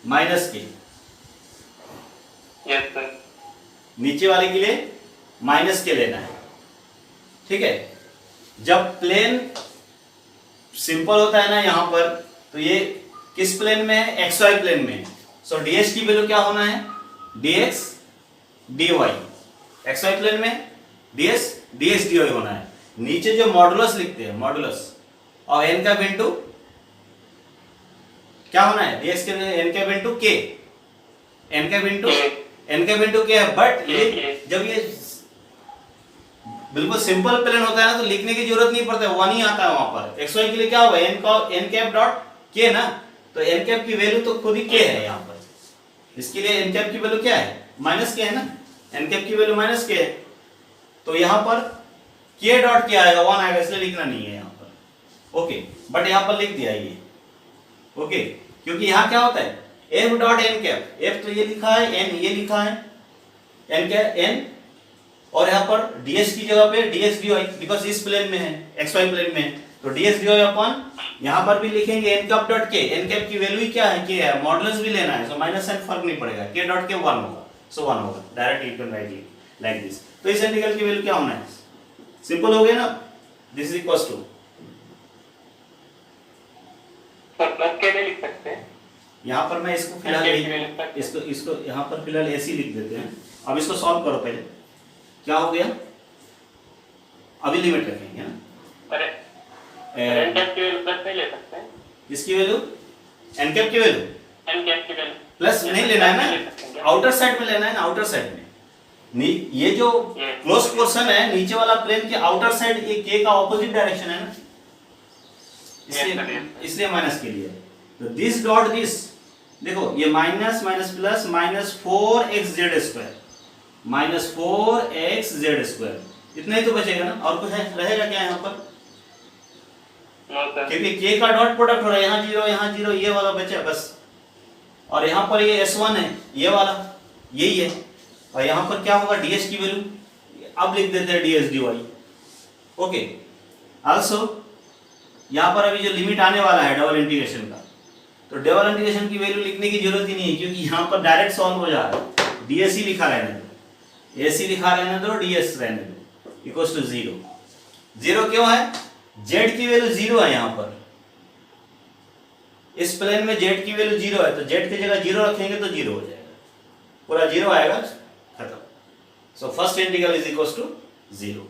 माइनस के, यस सर, नीचे वाले के लिए माइनस के लेना है, ठीक है। जब प्लेन सिंपल होता है ना यहाँ पर, तो ये किस प्लेन में है, xy प्लेन में है। सो ds की वैल्यू क्या होना है, dx dy, xy प्लेन में ds dy होना है। नीचे जो मॉडुलस लिखते हैं, मॉडुलस और n का इनटू क्या होना है, ds के n का इनटू k, n का इनटू k है। बट ये जब ये बिल्कुल सिंपल प्लेन होता है ना, तो लिखने की जरूरत नहीं पड़ता है, वन ही आता है वहां पर। xy के लिए क्या होगा, n कैप डॉट k ना, तो n कैप की वैल्यू तो खुद ही k है यहाँ पर, इसके लिए n कैप की वैल्यू क्या है, माइनस k है ना, n कैप की वैल्यू माइनस k है। तो यहाँ पर k डॉट क्या आएगा, 1 आएगा, इसलिए लिखना नहीं है यहाँ पर, ओके। बट यहाँ पर लिख दिया ये, ओके, क्योंकि यहाँ क्या होता है, f dot n cap, f तो ये लिखा है, n ये लिखा है, n क्या n, और यहाँ पर ds की जगह पे ds dy, बिकॉज इस प्लेन में है, xy प्लेन में है, तो ds dy अपन यहाँ पर भी लिखेंगे n cap dot k, n cap की वैल्यू ही क्या है, k है, मॉडुलस भी लेना है, सो माइनस साइन फर्क नहीं पड़ेगा, k डॉट k 1 होगा, सो 1 होगा, direct you can right it like this. तो इस इंटीग्रल की वैल्यू क्या होना है, सिंपल हो गया ना, this is equals to, sir plus के लिख सकते हैं, यहाँ पर मैं इसको फिलहाल इसको यहाँ पर फिलहाल ऐसे ही लिख देते हैं। अब इसको सॉल्व करो पहले, क्या हो गया, अभी लिमिट रखेंगे ना, n कैप की वैल्यू प्लस नहीं ले सकते हैं, इसकी वैल्यू n कैप की वैल्यू n कैप की वैल्यू प्लस नहीं लेना है ना, आउटर साइड में लेना है ना, आउटर साइड में ये जो क्लोज पोर्शन है नीचे वाला प्लेन के आउटर साइड, ये k का ऑपोजिट डायरेक्शन है ना, इसलिए माइनस के लिए। तो दिस डॉट दिस, देखो ये minus minus plus minus 4xz square, minus 4xz square, इतना ही तो बचेगा ना, और कुछ है रहेगा क्या यहाँ पर, क्योंकि k का डॉट प्रोडक्ट हो रहा है, यहाँ 0 ये वाला बचा बस, और यहाँ पर ये S1 है, ये वाला यही है, और यहाँ पर क्या होगा, ds की वैल्यू अब लिख देते हैं ds dy, ओके। आल्सो यहाँ पर अभी जो लिमिट आने वाला है डबल इंटीग्रेशन का, तो डबल इंटीग्रेशन की वैल्यू लिखने की जरूरत ही नहीं है, क्योंकि यहाँ पर डायरेक्ट सॉल्व हो जा रहा है, ds ही लिखा रहने दो, ac लिखा रहने दो, ds रहने दो, इक्वल्स टू 0। 0 क्यों है, z की वैल्यू 0 है, यहाँ पर इस प्लेन में z की वैल्यू 0 है, तो z की जगह 0 रखेंगे तो 0 हो जाएगा, पूरा 0 आएगा, खत्म। So first integral is equals to 0।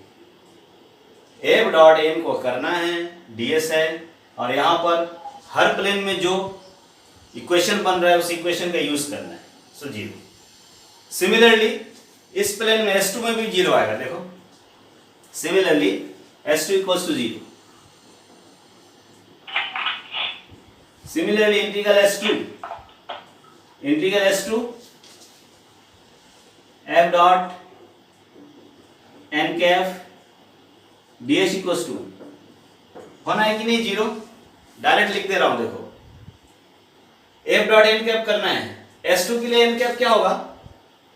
f dot n को करना है, ds है, और यहाँ पर हर प्लेन में जो इक्वेशन बन रहा है उस इक्वेशन का यूज करना है, सो 0। सिमिलरली इस प्लेन में S2 में भी 0 आएगा, देखो similarly S2 equals to 0, Similarly, integral S2 f dot n cap ds equal to होना है कि नहीं जीरो। डायरेक्ट लिख दे रहा हूं, देखो f डॉट n कैप करना है। S2 के लिए n कैप क्या होगा?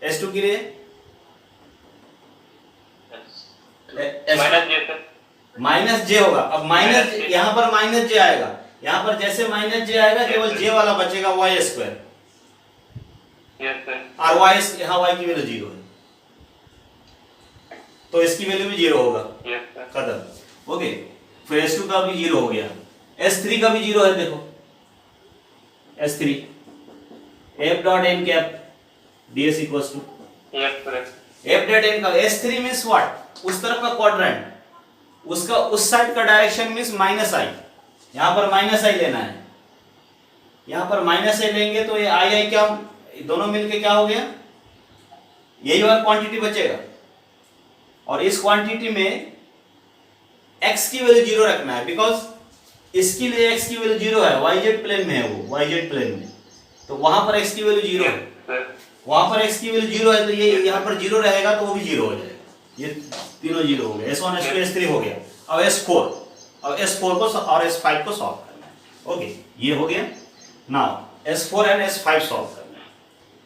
S2 के लिए माइनस जे होगा। अब माइनस यहाँ पर माइनस जे आएगा, यहाँ पर जैसे माइनस जे आएगा केवल जे वाला बचेगा वाई स्क्वायर, और वाई यहाँ वाई की वैल्यू जीरो है तो इसकी वैल्यू भी जीरो होगा। खत्म। ओके, फिर S2 का भी जीरो हो गया, S3 का भी जीरो है। देखो S3 f dot n cap ds equals to f dot n का S3 मींस व्हाट? उस तरफ का क्वाड्रेंट, उसका उस साइड का डायरेक्शन मींस माइनस आई। यहां पर माइनस आई लेना है, यहां पर माइनस आई लेंगे तो ये आई आई क्या दोनों मिलके क्या हो गया? यही वाला क्वांटिटी बचेगा, और इस क्वांटिटी में x की वैल्यू जीरो रखना है, बिकॉज इसके लिए x की वैल्यू जीरो है, yz प्लेन में है वो, yz प्लेन में, तो वहां पर x की वैल्यू जीरो है, वहां पर x की वैल्यू जीरो है, तो ये यहां पर जीरो रहेगा तो वो भी जीरो हो जाएगा। ये तीनों जीरो हो गए, S1 S2 S3 हो गया। अब S4, अब S4 को और S5 को सॉल्व करना है। ओके, ये हो गया। Now S4 and S5 solve करना है।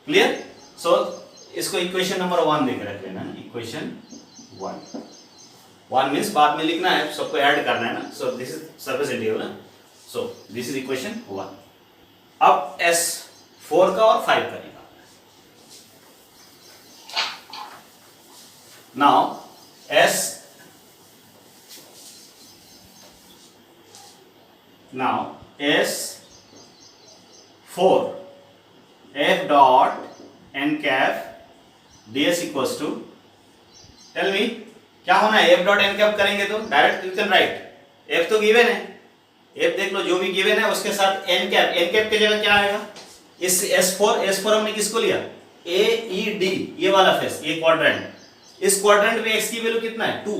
क्लियर? सो इसको इक्वेशन नंबर 1 देकर रख लेना, इक्वेशन 1 मींस बाद में लिखना है, सबको ऐड करना है ना। सो दिस इज सरफेस इंटीग्रल ना, सो दिस इज इक्वेशन 1। अब S4 का और 5 का निकालना है। Now S4 f dot n cap ds equals to, tell me क्या होना है? f dot n cap करेंगे तो direct you can right, f तो गिवन है, f देख लो जो भी गिवन है उसके साथ n cap की जगह क्या आएगा? इस S4 हमने किसको लिया? A E D, ये वाला फेस, ये क्वाड्रेंट। इस क्वाड्रेंट में x की वैल्यू कितना है? 2।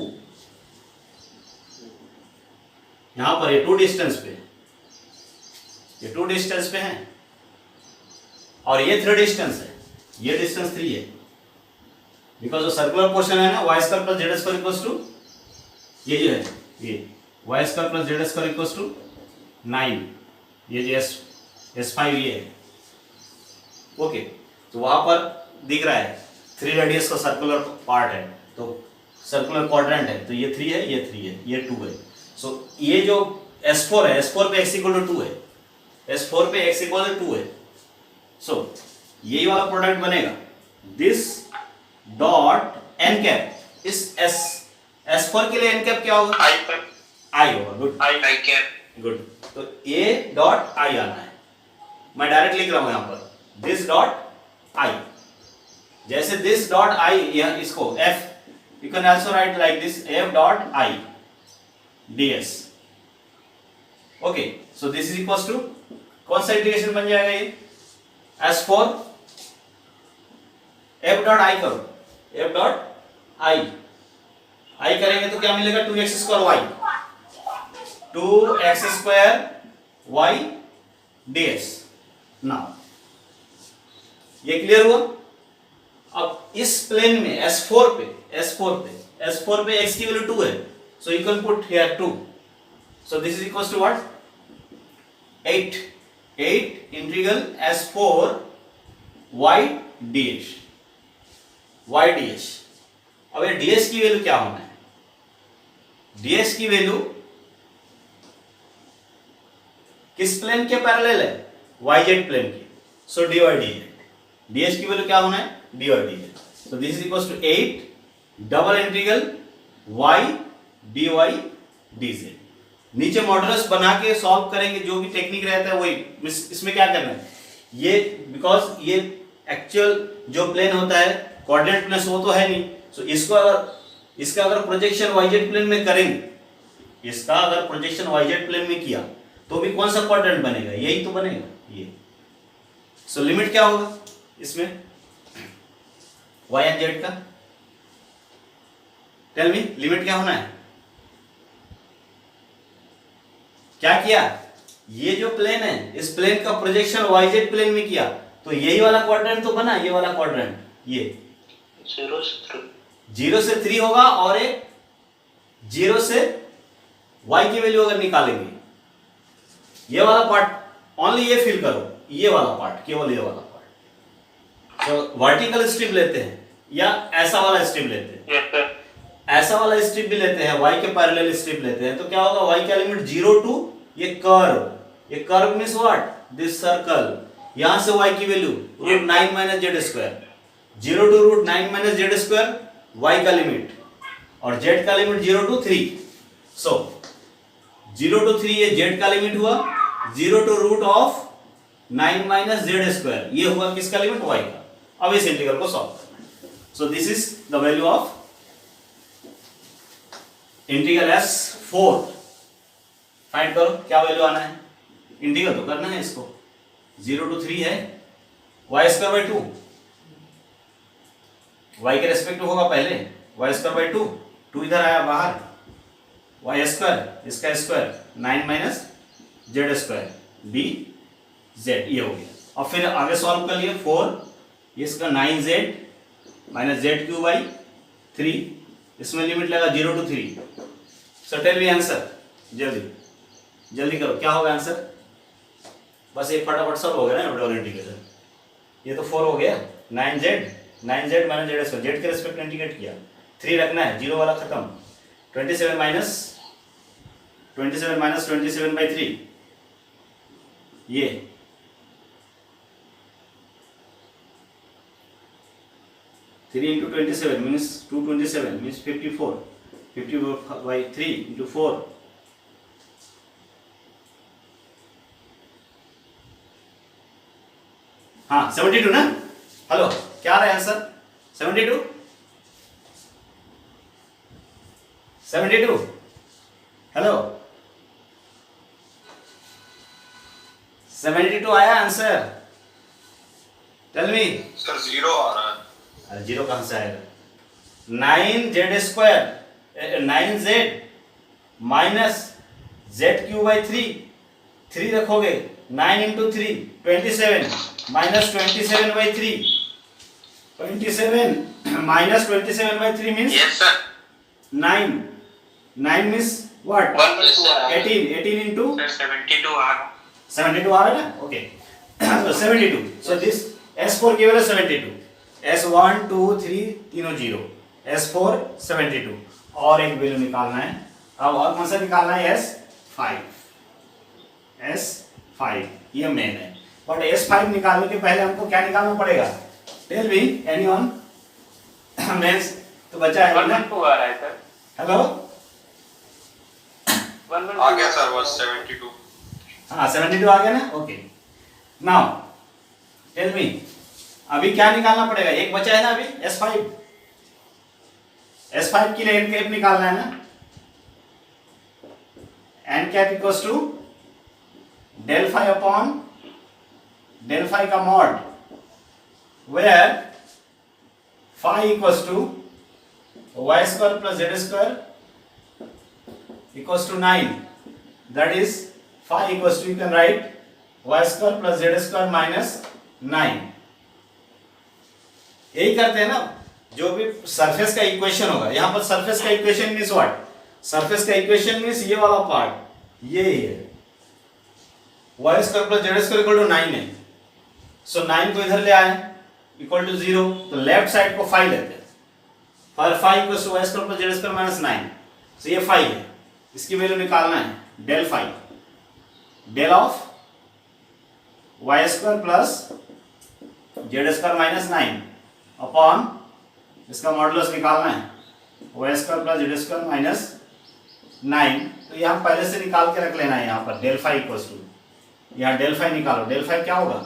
यहां पर ये 2 डिस्टेंस पे, ये 2 डिस्टेंस पे है, और ये 3 डिस्टेंस है, ये डिस्टेंस 3 है, बिकॉज वो सर्कुलर पोर्शन है ना, y square plus z square equals to, ये जो है ये y square plus z square equals to 9, ये जो S5 ये है। ओके, तो वहां पर दिख रहा है 3 रेडियस का सर्कुलर पार्ट है, तो सर्कुलर क्वाड्रेंट है, तो ये 3 है, ये 3 है, ये 2 है। सो ये जो S4 है, S4 पे x इक्वल टू 2 है, S4 पे x इक्वल टू 2 है। सो यही वाला प्रोडक्ट बनेगा, दिस डॉट n कैप, इस S4 के लिए n कैप क्या होगा? I होगा। Good, I cap, good. तो a डॉट I आना है, मैं डायरेक्ट लिख रहा हूं यहां पर, दिस डॉट I, जैसे दिस डॉट आई, यह इसको f, you can also write like this, f dot i ds। Okay, so this is equals to, कौन सा इंटीग्रेशन बन जाएगा ये? S4 f डॉट i करो, f डॉट i करेंगे तो क्या मिलेगा? 2x square y, 2x square y ds। Now ये क्लियर हुआ? अब इस प्लेन में S4 पे x की वैल्यू 2 है, so you can put here 2, so this is equals to what? 8 integral S4 y ds। अब ये ds की वैल्यू क्या होना है? ds की वैल्यू किस प्लेन के पैरेलल है? yz प्लेन की, so dy dz। ds की वैल्यू क्या होना है? dy dz। so this is equals to 8 double integral y dy dz। नीचे मॉडुलस बना के सॉल्व करेंगे, जो भी टेक्निक रहता है वही। इसमें क्या करना है, ये बिकॉज ये एक्चुअल जो प्लेन होता है कोऑर्डिनेट प्लेन वो तो है नहीं, सो इसका अगर प्रोजेक्शन yz प्लेन में करेंगे, इसका अगर प्रोजेक्शन yz प्लेन में किया तो भी कौन सा क्वाड्रेंट बनेगा? यही तो बनेगा ये। सो लिमिट क्या होगा इसमें y एंड z का? टेल मी, लिमिट क्या होना है? क्या किया? ये जो प्लेन है इस प्लेन का प्रोजेक्शन वाईजेड प्लेन में किया तो यही वाला क्वाड्रेंट तो बना, ये वाला क्वाड्रेंट, ये 0 से 3 होगा और एक 0 से y की वैल्यू अगर निकालेंगे, ये वाला पार्ट ओनली ये फिल करो, ये वाला पार्ट, केवल ये वाला पार्ट। तो वर्टिकल स्ट्रिप लेते हैं या ऐसा वाला स्ट्रिप लेते हैं, ऐसा वाला स्ट्रिप भी लेते हैं, y के पैरेलल स्ट्रिप लेते हैं, तो क्या होगा, y का लिमिट 0 टू ये curve means what, this circle, यहां से y की value √9 minus z square, 0 to √9 minus z square y का लिमिट, और z का लिमिट 0 टू 3, सो 0 टू 3 ये z का लिमिट हुआ, 0 टू √9 माइनस जेड स्क्वायर ये हुआ किसका लिमिट, y का। अब इस इंटीग्रल को सॉल्व करना है, सो this is the value of integral S4, find करो क्या वैल्यू आना है, इंटीग्रल तो करना है इसको, 0 टू 3 है y स्क्वायर बाई 2, y के रेस्पेक्ट होगा पहले y स्क्वायर बाई 2, 2 इधर आया बाहर, y स्क्वायर इसका square 9 minus z square b z, ये हो गया। और फिर आगे सॉल्व कर लिए 4 इसका 9z minus Z Q by 3, इसमें लिमिट लगा 0 to 3, so tell me answer, जल्दी जल्दी करो क्या होगा आंसर, बस ये फटाफट सॉल्व हो गया ना डबल इंटीग्रेशन, ये तो 4 हो गया, 9z minus z square, Z के रेस्पेक्ट इंटीग्रेट किया, 3 रखना है, 0 वाला खत्म, 27 माइनस 27 बाई 3, ये 3 into 27 means 227 means 54, 54 by 3 into 4, हाँ 72 ना, हेलो क्या आ रहा है आंसर, 72 हेलो 72 आया आंसर, टेल मी। सर 0 आ रहा है। अरे 0 कहां से आएगा, 9z square 9z minus Z Q by 3 रखोगे, 9 into 3 27 minus 27 by 3, 27 minus 27 by 3 means yes sir 9 means what, 18 into 72 आ रहा। 72 आ रहा है ना, okay so 72, so this S4 केवल 72, S1 2 3 तीनों 0, S4 72, और एक वैल्यू निकालना है, अब और कौन सा निकालना है, S5 ये मेन है, बट S5 निकालने के पहले हमको क्या निकालना पड़ेगा, टेल मी एनीवन, मेंस तो बचा है ना, 112 आ रहा है सर, हेलो 112 आ गया सर 172। हाँ 72 आ गया ना, ओके नाउ टेल मी अभी क्या निकालना पड़ेगा, एक बचा है ना अभी, S5 के लिए एन कैप निकालना है ना, N cap equals to del phi upon del phi का mod, where phi equals to y square plus Z square equals to 9, that is phi equals to, you can write y square plus Z square minus 9, यही करते हैं ना, जो भी surface का equation होगा, यहां पर सरफेस का इक्वेशन मींस व्हाट, सरफेस का इक्वेशन मींस ये वाला पार्ट, ये ही है, y square plus Z square equal to 9 है, सो 9 को इधर ले आए इक्वल टू 0, तो लेफ्ट साइड को 5 लेते हैं, और 5 equal to y square plus Z square minus 9, so ये 5 है, इसकी वैल्यू निकालना है, del 5 del of y square plus Z square minus 9 upon इसका मॉडुलस निकालना है, y square plus Z square minus 9, तो यहाँ पहले से निकाल के रख लेना है, यहाँ पर डेल फाई इक्वल्स टू, यहाँ डेल फाई निकालो, डेल फाई क्या होगा,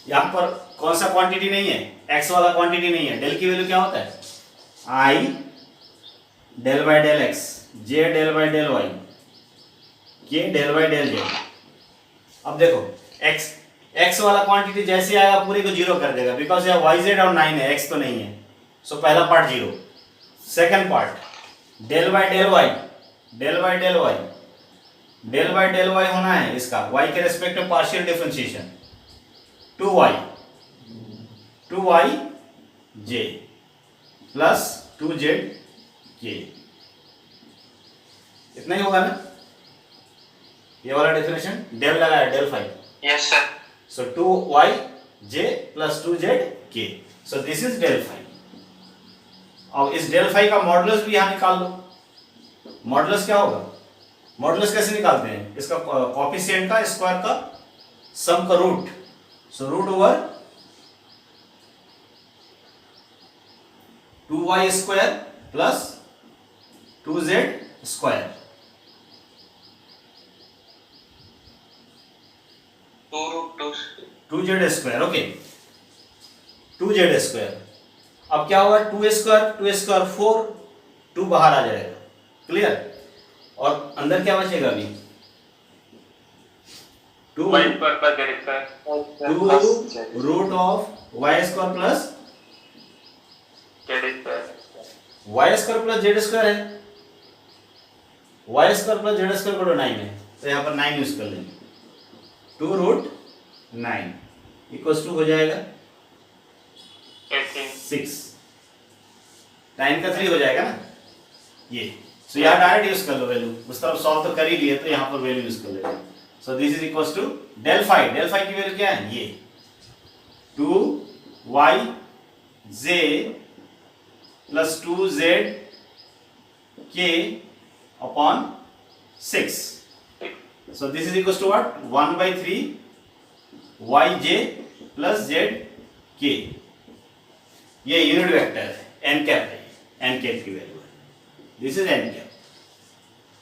यहाँ पर कौन सा क्वांटिटी नहीं है, x वाला क्वांटिटी नहीं है, डेल की वैल्यू क्या होता है, i del by del x, j del by del y, k del by del z। अब देखो x वाला क्वांटिटी जैसे आएगा पूरे को 0 कर देगा, बिकॉज यह yz और 9 है, x तो नहीं है, सो पहला part 0, second part del by del y, del by del y, del by del y होना है इसका y के रेस्पेक्ट में partial differentiation, 2y j plus 2z k, इतना ही होगा ना, ये वाला डेफिनेशन, डेल लगाया del phi, yes sir. so 2y j plus 2z k, so this is del phi। अब इस डेल फाई का मॉडुलस भी यहां निकाल लो। मॉडुलस क्या होगा, मॉडुलस कैसे निकालते हैं, इसका कोएफिशिएंट का स्क्वायर का सम का रूट, so root over 2y square plus 2z square, 2z square, okay 2z square. अब क्या होगा, 2 स्क्वायर 4, 2 बाहर आ जाएगा, क्लियर, और अंदर क्या बचेगा अभी, 2 root of Y square plus Y square plus Z square है, Y square plus Z square को 9 है, तो यहाँ पर 9 यूज कर लेंगे, 2 रूट 9 इक्वल्स टू हो जाएगा 6, 9 का 3 हो जाएगा ना ये, सो यहाँ डायरेक्ट यूज कर लो वैल्यू, उस तरफ सॉल्व तो कर ही लिए, तो यहाँ पर वैल्यू यूज कर लेते, so this is equals to del phi की वैल्यू क्या है, ये 2y j plus 2z k upon 6, so this is equals to what, 1/3 yj plus z k, ये यूनिट वेक्टर है, n कैप है, n कैप की वैल्यू है, this is n cap.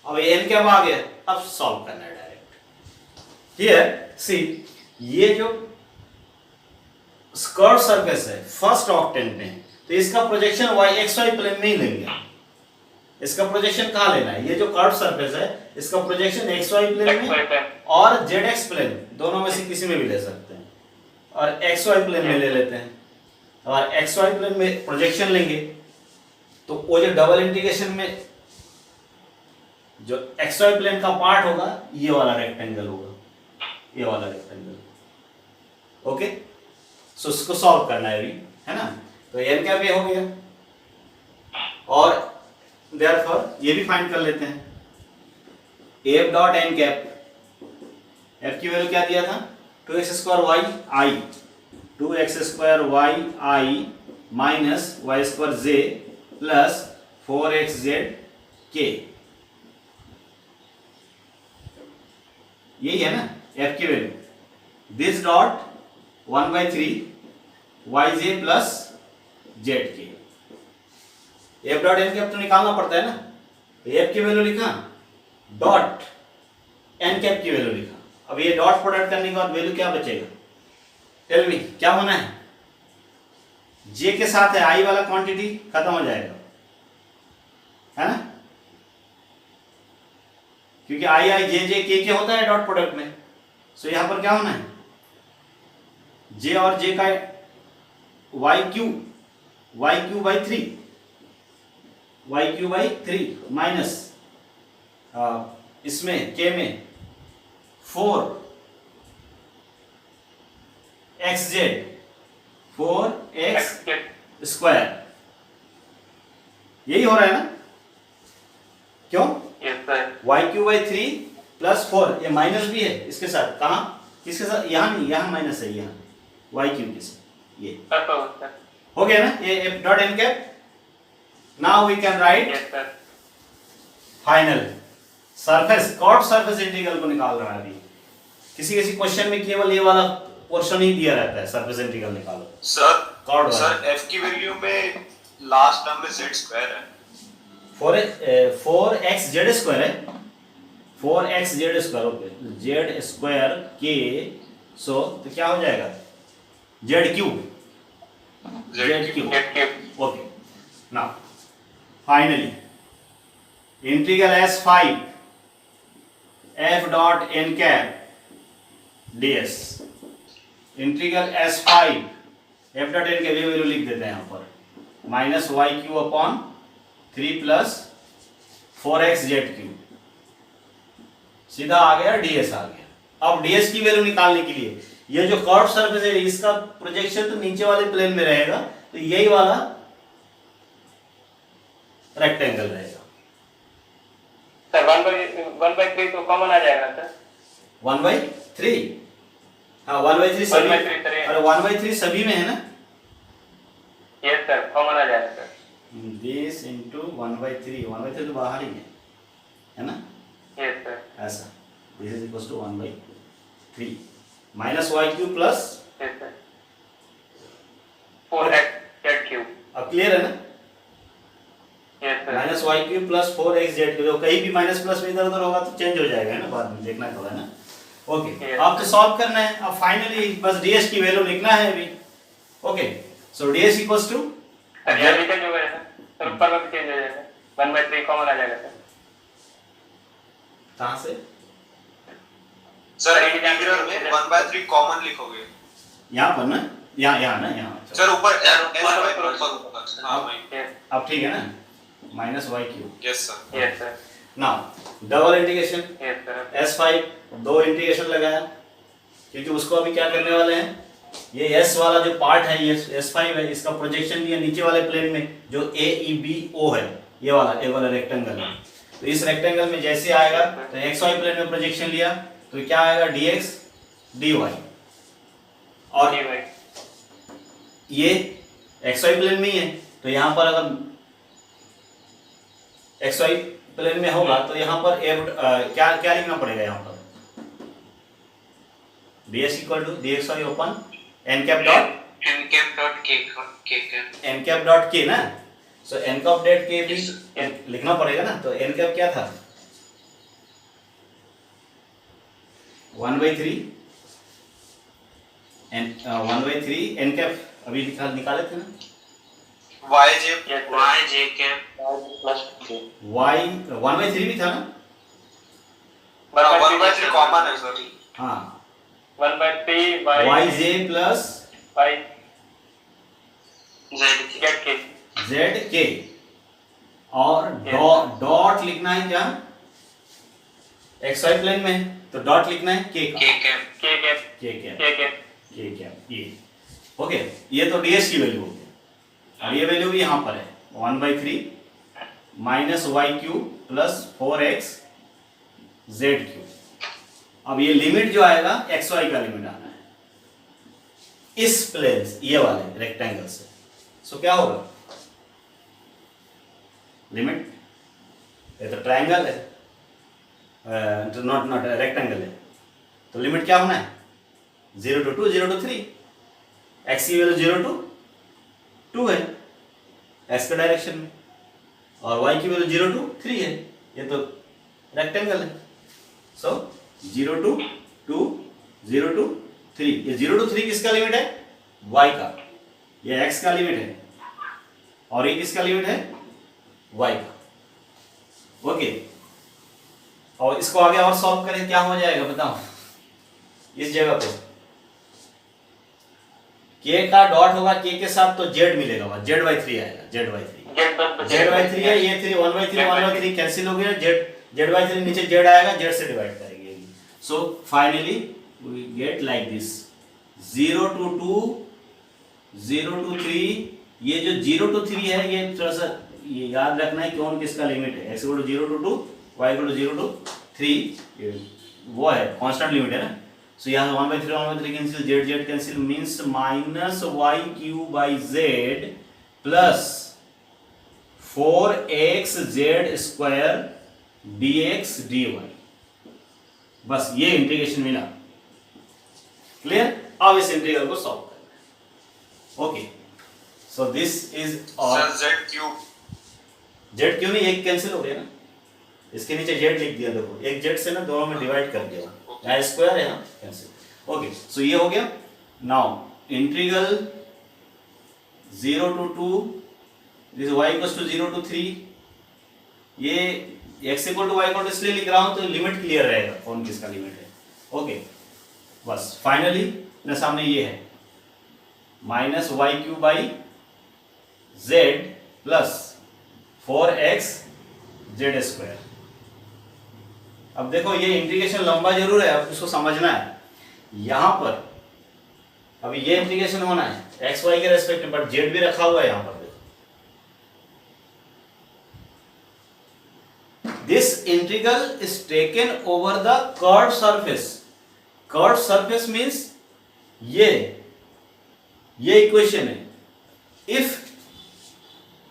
अब ये n कैप आ गया, अब सॉल्व करना है डायरेक्ट। हियर सी, ये जो कर्व सरफेस है फर्स्ट ऑक्टेंट में, तो इसका प्रोजेक्शन xy प्लेन में ही लेंगे, इसका प्रोजेक्शन कहाँ लेना है, ये जो कर्व सरफेस है इसका प्रोजेक्शन xy प्लेन में और zx प्लेन, दोनों में से किसी में भी ले सकते हैं, और xy प्लेन में ले लेते हैं, और xy प्लेन में प्रोजेक्शन लेंगे, तो वो जो डबल इंटीग्रेशन में जो xy प्लेन का पार्ट होगा, ये वाला रेक्टेंगल होगा, ये वाला रेक्टेंगल, ओके, सो इसको सॉल्व करना है अभी, है ना, तो n कैप ये हो गया, और देयरफॉर ये भी फाइंड कर लेते हैं, f dot n cap, f की वैल्यू क्या दिया था, 2x square y i, 2x square y i minus y square j plus 4xz k, यही है ना f की value, this dot 1/3 yj plus zk, f dot n cap तो निकालना पड़ता है ना, तो f की वैल्यू लिखा, डॉट n कैप की वैल्यू लिखा, अब ये डॉट प्रोडक्ट करने के बाद वैल्यू क्या बचेगा, टेल मी क्या होना है, j के साथ है i वाला क्वांटिटी खत्म हो जाएगा, है ना, क्योंकि i j j k k होता है डॉट प्रोडक्ट में, सो यहां पर क्या होना है, j और j का yq by 3 माइनस इसमें k में 4x स्क्वायर, यही हो रहा है ना, क्यों, yq by 3 प्लस 4, ये माइनस भी है इसके साथ, कहा किसके साथ, यहां नहीं, यहां माइनस है, यहां yq के साथ, ये हो गया ना, ये f dot n cap. Now we can write final surface, curve surface integral को निकाल रहा है अभी, किसी क्वेश्चन में केवल ये वाला पोर्शन ही दिया रहता है, सरफेस इंटीग्रल निकालो सर f की वैल्यू में लास्ट टर्म में z स्क्वायर है, 4xz स्क्वायर है, 4xz square, okay, z square k, so तो क्या हो जाएगा, zq, okay, now finally integral s5 f dot n cap ds, integral s5 f dot n के वैल्यू लिख देते हैं यहाँ पर, minus y cube upon 3 plus 4x z cube, सीधा आ गया ds आ गया। अब ds की वैल्यू निकालने के लिए ये जो कर्व सरफेस है इसका प्रोजेक्शन तो नीचे वाले प्लेन में रहेगा, तो यही वाला रेक्टेंगल रहेगा। सर 1/3 तो कॉमन आ जाएगा सर। 1/3, हाँ 1/3 सभी, 1/3 सर। अरे 1/3 सभी में है ना। यस सर, कॉमन आ जाएगा सर। दिस इंटू 1/3, 1/3 तो बाहर ही है ना, यस सर। ऐसा this is equal to 1/3 minus y cube plus, yes sir, 4x z cube. अब क्लियर है ना, yes sir. Minus y cube plus 4x z cube, कहीं भी माइनस प्लस में इधर उधर होगा तो चेंज हो जाएगा है ना, बाद में देखना होगा ना। ओके Yes, अब तो सॉल्व करना है, अब फाइनली बस ds की वैल्यू लिखना है अभी। Okay so ds equals to, sir यहाँ भी चेंज हो गया सर, ऊपर में भी चेंज हो जाएगा, 1/3 कॉमन आ जाएगा सर। कहाँ से, सर इंटीग्रल में 1/3 कॉमन लिखोगे यहाँ पर ना, यहाँ ना, यहाँ सर ऊपर ऊपर। हाँ भाई, यस अब ठीक है ना, minus y cube. Yes sir. Yes sir. Now double integration yes sir. S5 दो इंटीग्रेशन लगाया, क्योंकि उसको अभी क्या करने वाले हैं, ये S वाला जो पार्ट है ये S5 है, इसका प्रोजेक्शन लिया नीचे वाले प्लेन में जो AEBO है, ये वाला रेक्टेंगल है। तो इस रेक्टेंगल में जैसे आएगा तो XY प्लेन में प्रोजेक्शन लिया तो क्या आएगा dx dy, और ये XY प्लेन में ही है तो यहाँ पर अगर XY प्लेन में होगा तो यहाँ पर क्या लिखना पड़ेगा, यहाँ पर ds equal to dxy upon n cap dot k ना, सो n कैप डॉट k भी लिखना पड़ेगा ना, तो n कैप क्या था 1/3 n कैप अभी निकाले थे ना, yj y 1/3 भी था ना, 1/3 कॉमन है सर। हाँ 1/3 yj प्लस by zk, और डॉट लिखना है क्या, XY प्लेन में तो डॉट लिखना है k कैप ये। ओके ये तो ds की वैल्यू हो गई, अब ये वैल्यू भी यहाँ पर है 1/3 minus y cube plus 4x z cube. अब ये लिमिट जो आएगा XY का लिमिट आना है इस प्लेन ये वाले रेक्टेंगल से, सो क्या होगा लिमिट, ये तो ट्रायंगल है, नॉट रेक्टेंगल है, तो लिमिट क्या होना है 0 to 2 0 to 3, x की वैल्यू 0 to 2 है x के डायरेक्शन में, और y की वैल्यू 0 to 3 है, ये तो रेक्टेंगल है, सो 0 to 2 0 to 3, ये 0 to 3 किसका लिमिट है y का, ये x का लिमिट है, और ये किसका लिमिट है y का। ओके और इसको आगे और सॉल्व करें क्या हो जाएगा बताओ, इस जगह पे k का डॉट होगा k के साथ तो z मिलेगा, z/3 आएगा, z/3 है, ये 3 1/3 कैंसिल हो गया, z/3 नीचे z आएगा, z से डिवाइड करेंगे, so finally we get like this 0 to 2 0 to 3, ये जो 0 to 3 है ये थोड़ा सा ये याद रखना है कौन किसका लिमिट है, x = 0 to 2 y = 0 to 3 वो है कांस्टेंट लिमिट है ना, सो यहाँ 1/3 cancel, z cancel means minus y cube by z plus 4xz² dx dy, बस ये इंटीग्रेशन मिला, क्लियर। अब इस इंटीग्रल को सॉल्व करना है। ओके सो दिस इज और z क्यों नहीं, एक कैंसिल हो गया ना, इसके नीचे z लिख दिया, देखो एक z से ना दोनों में डिवाइड कर दिया, यहाँ स्क्वायर है यहाँ कैंसिल। ओके सो ये हो गया। Now integral 0 to 2 this y = 0 to 3, ये x = y इसलिए लिख रहा हूँ तो लिमिट क्लियर रहेगा कौन किसका लिमिट है। ओके बस फाइनली मेरे सामने ये है minus y cube by z plus 4x z square. अब देखो ये इंटीग्रेशन लंबा जरूर है, अब इसको समझना है। यहां पर अभी ये इंटीग्रेशन होना है एक्स वाई के रेस्पेक्ट में, बट जेड भी रखा हुआ है यहां पर। This integral is taken over the curved surface. Curved surface means ये इक्वेशन है। If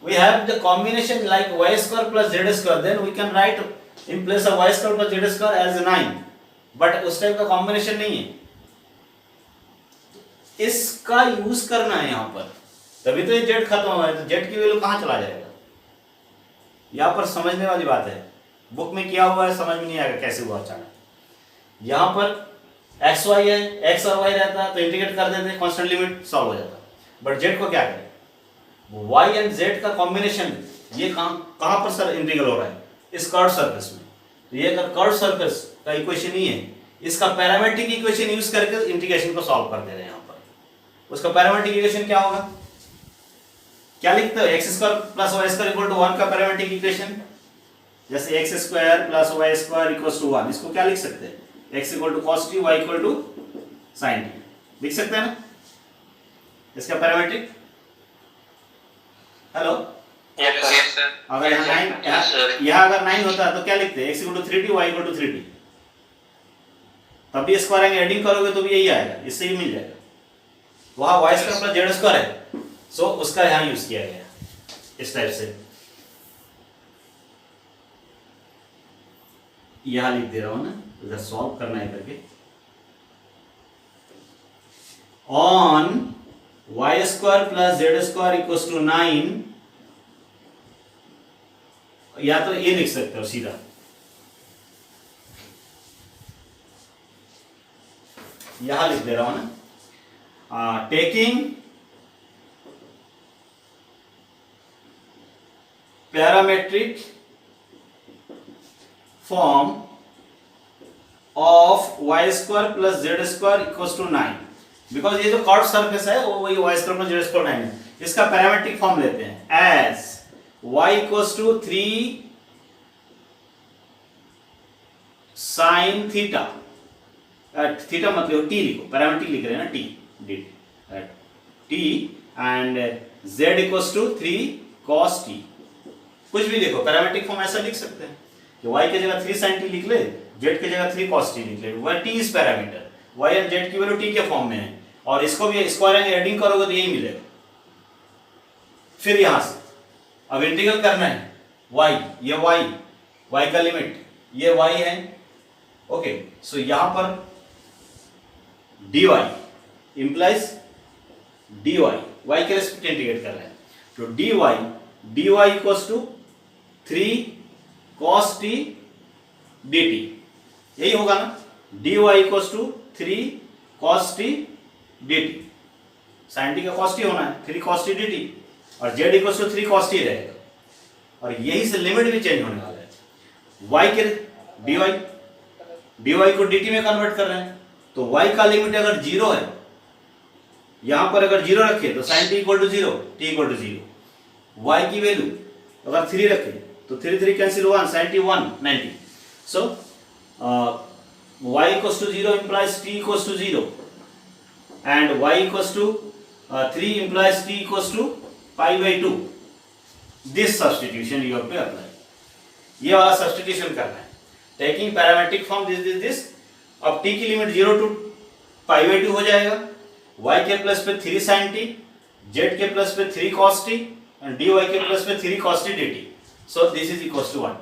we have the combination like y square plus z square, then we can write in place of y square plus z square as 9, but उस type का combination नहीं है, इसका use करना है यहां पर, तभी तो ये z खत्म हुआ है। तो z की वैल्यू कहां चला जाएगा, यहां पर समझने वाली बात है। बुक में किया हुआ है, समझ में नहीं आएगा कैसे हुआ अचानक। यहां पर एक्स वाई है, एक्स और वाई रहता तो इंटीग्रेट कर देते, कांस्टेंट लिमिट सॉल्व हो जाता, बट z को क्या करें, y एंड z का कॉम्बिनेशन, ये कहां पर सर इंटीग्रल हो रहा है, इस कर्व सरफेस में। तो ये अगर कर्व सरफेस का इक्वेशन ही है, इसका पैरामेट्रिक इक्वेशन यूज करके इंटीग्रेशन को सॉल्व कर दे रहे हैं यहां पर। उसका पैरामेट्रिक इक्वेशन क्या होगा, क्या लिखते हो, x square plus Y square equal to 1 का पैरामेट्रिक इक्वेशन, जैसे x square plus Y square equal to 1, इसको क्या लिख सकते हैं, x equal to cos t, y equal to sine t, लिख सकते हैं ना इसका पैरामेट्रिक। Hello, yes sir. अगर यहाँ अगर 9 होता तो क्या लिखते हैं, x equal to 3t, y equal to 3t, तब भी स्क्वायर एडिंग करोगे तो भी यही आएगा, इससे ही मिल जाएगा। वहां y square plus z square है, सो उसका यहाँ यूज किया गया इस टाइप से। यहाँ लिख दे रहा हूं ना, इधर सॉल्व करना है करके, on y square plus z square equal to 9, या तो ये लिख सकते हो सीधा, यहां लिख दे रहा हूं ना, taking parametric form of y square plus z square equal to 9, because ये जो कर्व सरफेस है वो वही y square plus z square 9 है। इसका पैरामेट्रिक फॉर्म लेते हैं as y equal to 3 sine theta, theta मतलब t लिखो, पैरामेट्रिक लिख रहे हैं ना, t and z equal to 3 cos t, कुछ भी लिखो, पैरामेट्रिक फॉर्म ऐसा लिख सकते हैं कि y की जगह 3 sin t लिख ले, z की जगह 3 cos t लिख ले, वह t is parameter, y and z की वैल्यू t के फॉर्म में है, और इसको भी स्क्वायर एडिंग करोगे तो यही मिलेगा। फिर यहां से अब इंटीग्रल करना है y, ये y का लिमिट ये y है, ओके। सो यहां पर dy इंप्लाइज dy, y के रेस्पेक्ट इंटीग्रेट कर रहे हैं, तो dy equals to 3 cos t dt, यही होगा ना, dy equals to 3 cos t dt, sin t का cos t होना है, 3 cos t dt, और z equals to 3 cos t रहेगा, और यही से लिमिट भी चेंज होने वाला है। y के dy को dt में कन्वर्ट कर रहे हैं, तो y का लिमिट अगर 0 है, यहां पर अगर 0 रखे तो sin t equal to 0, t equal to 0, y की वैल्यू अगर 3 रखे तो 3 3 कैंसिल 1, sin t 1 90, सो y equals to 0 implies t equals to 0 and y equals to 3 implies t equals to pi by 2। This substitution you have to apply, ये वाला substitution करना है, taking parametric form this. अब t की limit 0 to pi by 2 हो जाएगा, y के plus पे 3 sin t, z के प्लस पे 3 cos t and dy के प्लस पे 3 cos t dt, so this is equals to 1।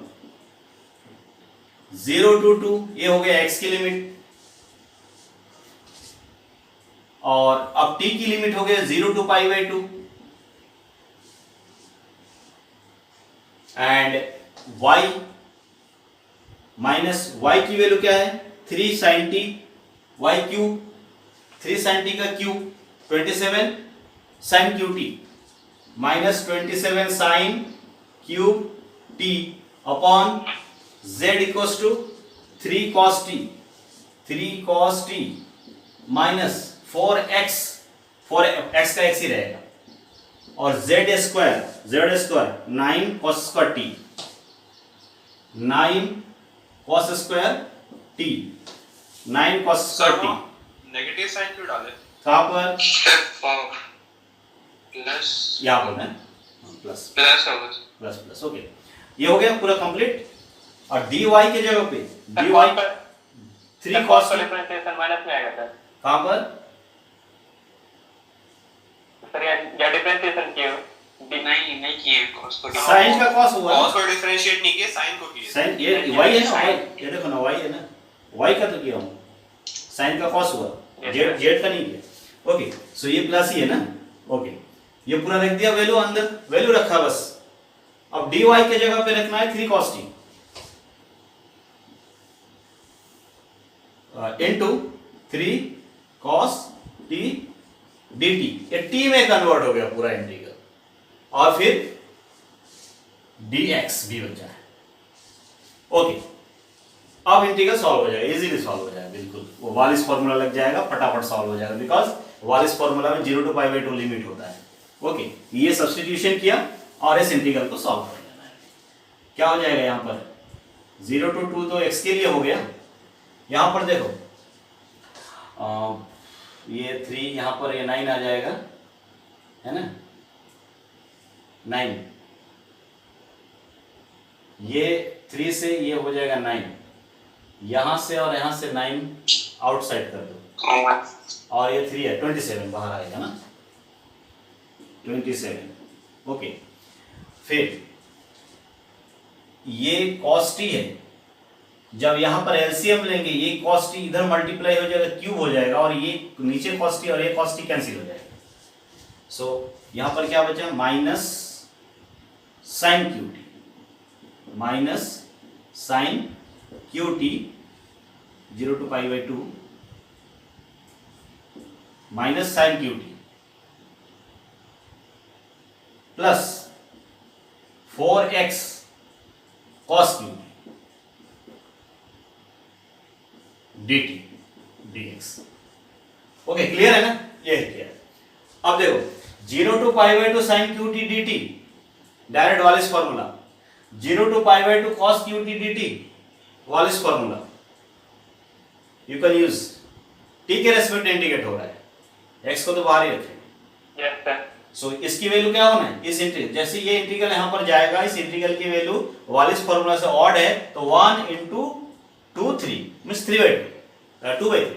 0 to 2 ये हो गया x की लिमिट, और अब t की लिमिट हो गया 0 to pi by 2, and y minus y की वैल्यू क्या है, 3 sin t, y cube, 3 sin t का cube 27 sin q t minus 27 sin cube t upon z equals to 3 cos t minus 4x का x ही रहेगा, और z square 9 cos square t 9 cos square t, 9 cos square t negative sine क्यों डाले? कहाँ पर? Plus यहाँ पर ना, प्लस प्लस होगा प्लस प्लस। ओके, ये हो गया पूरा कंप्लीट। और dy के जगह पे dy 3 cos का डिफरेंशिएशन माइनस में आएगा सर। कहाँ पर? सर या डिफरेंशिएशन किए हो? नहीं किए cos को। साइन का cos हुआ cos को डिफरेंशिएट नहीं किया, साइन को किया। साइन ये y है ना, y ये देखो ना, y है ना, y का तो किया हूँ, साइन का cos हुआ, z का नहीं किया। ओके, सो ये प्लस ही है ना। ओके, ये पूरा रख दिया वैल्यू अंदर, वैल्यू रखा बस। अब dy के जगह पे रखना है 3 cos t into 3 cos t dt, ये t में कन्वर्ट हो गया पूरा इंटीग्रल, और फिर dx भी बचा है। ओके, अब इंटीग्रल सॉल्व हो जाएगा, इजीली सॉल्व हो जाएगा, बिल्कुल वो वालिस फॉर्मूला लग जाएगा, फटाफट सॉल्व हो जाएगा, बिकॉज वालिस फॉर्मूला में 0 to π/2 लिमिट होता है। ओके, ये सब्स्टिट्यूशन किया और इस इंटीग्रल को सॉल्व कर लेना है। क्या हो जाएगा यहाँ पर? 0 to 2 तो x के लिए हो गया। यहाँ पर देखो ये 3, यहाँ पर ये 9 आ जाएगा, है ना, 9, ये 3 से ये हो जाएगा 9, यहाँ से और यहाँ से 9 आउटसाइड कर दो, और ये 3 है, 27 बाहर आएगा ना, 27। ओके, फिर ये cos t है, जब यहाँ पर एलसीएम लेंगे ये cos t इधर मल्टीप्लाई हो जाएगा, क्यूब हो जाएगा, और ये नीचे cos t और ये cos t कैंसिल हो जाएगा। सो यहाँ पर क्या बचा? Minus sine Q T, minus sine Q T 0 to π/2 minus sine Q T plus 4x cos Q dt dx। Okay, clear है ना? ये क्लियर। अब देखो 0 to π/2 sin qt dt, direct Wallis formula, 0 to π/2 cos qt dt Wallis formula, you can use. t के respect integrate हो रहा है, x को तो बाहर ही रखें। Yes sir. सो इसकी वैल्यू क्या होना है? इस इंटीग्रल, जैसे ये इंटीग्रल यहां पर जाएगा, इस इंटीग्रल की वैल्यू वालिस फॉर्मूला से ऑड है, तो 1 into 2 3 मींस 2/3।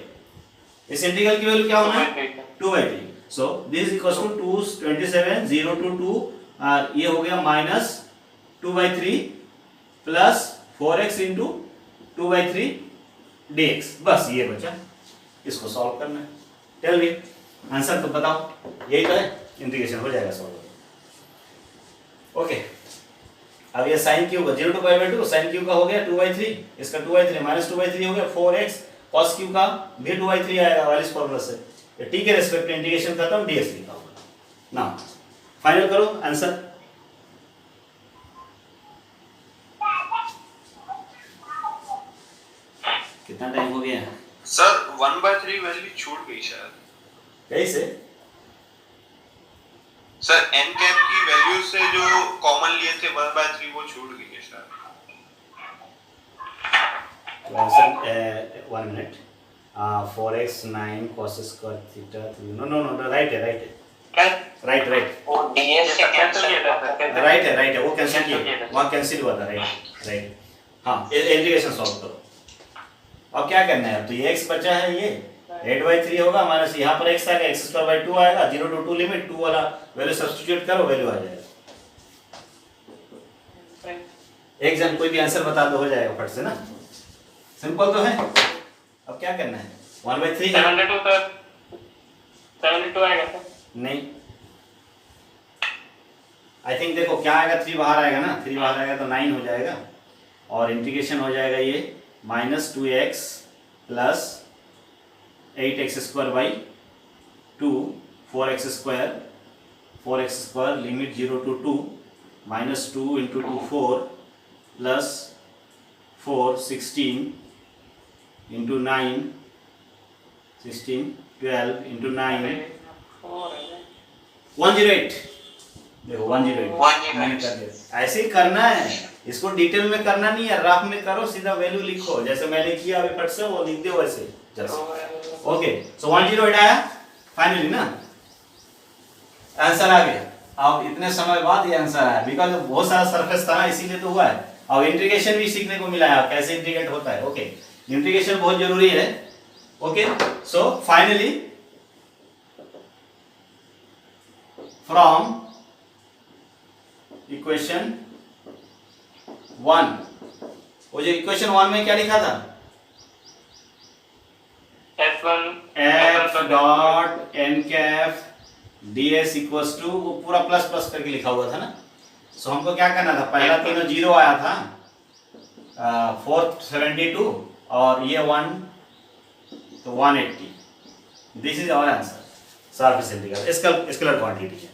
इस इंटीग्रल की वैल्यू क्या होना है? 2/3। So this equals to 27 0 to 2, ये हो गया minus 2/3 plus 4x into 2/3 dx। बस ये बचा, इसको सॉल्व करना है। टेल मी आंसर तो बताओ, यही तो है, इंटीग्रेशन हो जाएगा सॉल्व। ओके, अब ये साइन क्यू का 0 to π/2 साइन क्यू का हो गया 2/3, इसका 2/3 माइनस 2/3 हो गया 4x cos क्यू का भी 2/3 आएगा वालिस फॉर्मूला से। ये t के रेस्पेक्ट इंटीग्रेशन खत्म, dx लिखा होगा ना। फाइनल करो आंसर। कितना टाइम हो गया सर? 1/3 वैल्यू छूट गई शायद। कैसे? सर n कैप की वैल्यू से जो कॉमन लिए थे 1/3 वो छूट गई है शायद। तो answer 1 minute, 4x 9 cos square theta 3, no no no, right है, राइट है, राइट वो डीएस से कैंसिल किया था सर। राइट है, वो कैंसिल किया, वहाँ कैंसिल हुआ था, राइट। हाँ, इंटीग्रेशन सॉल्व करो। अब क्या करना है? अब तो ये x बचा है, ये 8/3 होगा, माइनस यहाँ पर x आएगा, x²/2 आएगा, 0 to 2 लिमिट, 2 वाला वैल्यू सब्स्टिट्यूट करो, वैल्यू आ जाएगा। एक जन कोई भी आंसर बता दो, हो जाएगा फट से ना, सिंपल तो है। अब क्या करना है? 1/3 है, 72 सर, 72 आएगा सर। नहीं, आई थिंक देखो क्या आएगा, 3 बाहर आएगा ना, 3 बाहर आएगा तो 9 हो जाएगा, और इंटीग्रेशन हो जाएगा ये minus 2x plus 8x²/2 4x² limit 0 to 2 minus 2 into 2 4 plus 4 16 into 9 16 12 into 9 108 देखो 108 108 मैंने कर दिया। ऐसे ही करना है, इसको डिटेल में करना नहीं है, रफ में करो, सीधा वैल्यू लिखो जैसे मैंने किया अभी फट से वो लिख दो वैसे जस्ट। ओके सो 108 आया फाइनली ना, आंसर आ गया। अब इतने समय बाद ये आंसर आया बिकॉज बहुत सारा सरफेस था ना इसीलिए तो हुआ है। अब इंटीग्रेशन भी सीखने को मिला है कैसे इंटीग्रेट होता है। ओके इंटीग्रेशन बहुत जरूरी है। Okay so finally from equation 1, वो जो इक्वेशन 1 में क्या लिखा था, एफ डॉट एन कैफ ds इक्वल्स टू, वो पूरा प्लस प्लस करके लिखा हुआ था ना। सो हमको क्या करना था, पहला तीनों जीरो आया था, 472 और ये 1 तो 180। This is our answer, surface integral scalar quantity है।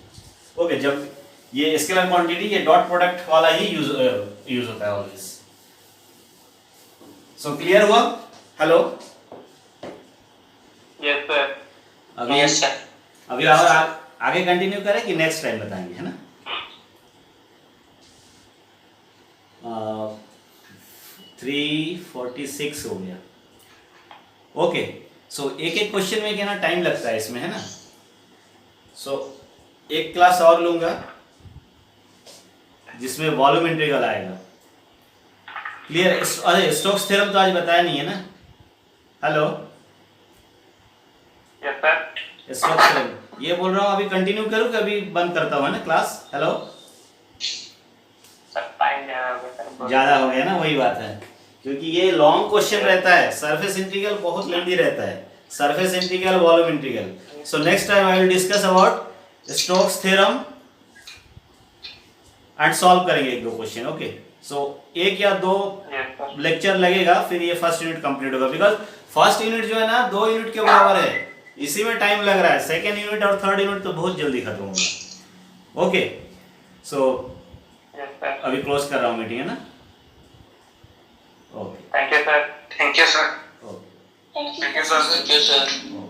ओके जब ये स्केलर क्वांटिटी ये डॉट प्रोडक्ट वाला ही यूज होता है ऑलवेज। सो क्लियर हुआ? Hello yes sir. अभी यस सर। अभी और आगे कंटिन्यू करें कि नेक्स्ट टाइम बताएंगे, है ना? 346 हो गया। ओके सो एक एक क्वेश्चन में क्या ना टाइम लगता है इसमें, है ना? सो एक क्लास और लूंगा जिसमें वॉल्यूम इंटीग्रल आएगा। क्लियर? अरे स्टोक्स थ्योरम तो आज बताया नहीं है ना? Hello yes sir. Stokes theorem ये बोल रहा हूँ, अभी कंटिन्यू करूँ कि अभी बंद करता हूँ, है ना क्लास? हेलो सर टाइम ज्यादा हो गया सर। ज्यादा हो गया ना, वही बात है क्योंकि ये लॉन्ग क्वेश्चन रहता है। सरफेस इंटीग्रल बहुत लेंथी रहता है, surface integral volume integral. So next time I will discuss about Stokes theorem and solve करेंगे एक दो क्वेश्चन। ओके सो एक या दो यस सर। लेक्चर लगेगा फिर ये फर्स्ट यूनिट कंप्लीट होगा बिकॉज फर्स्ट यूनिट जो है ना 2 यूनिट के बराबर है, इसी में टाइम लग रहा है। सेकेंड यूनिट और थर्ड यूनिट तो बहुत जल्दी खत्म होगा। Okay so yes sir. अभी क्लोज कर रहा हूँ मीटिंग, है ना? Okay thank you sir. Thank you sir. Okay thank you sir. Okay.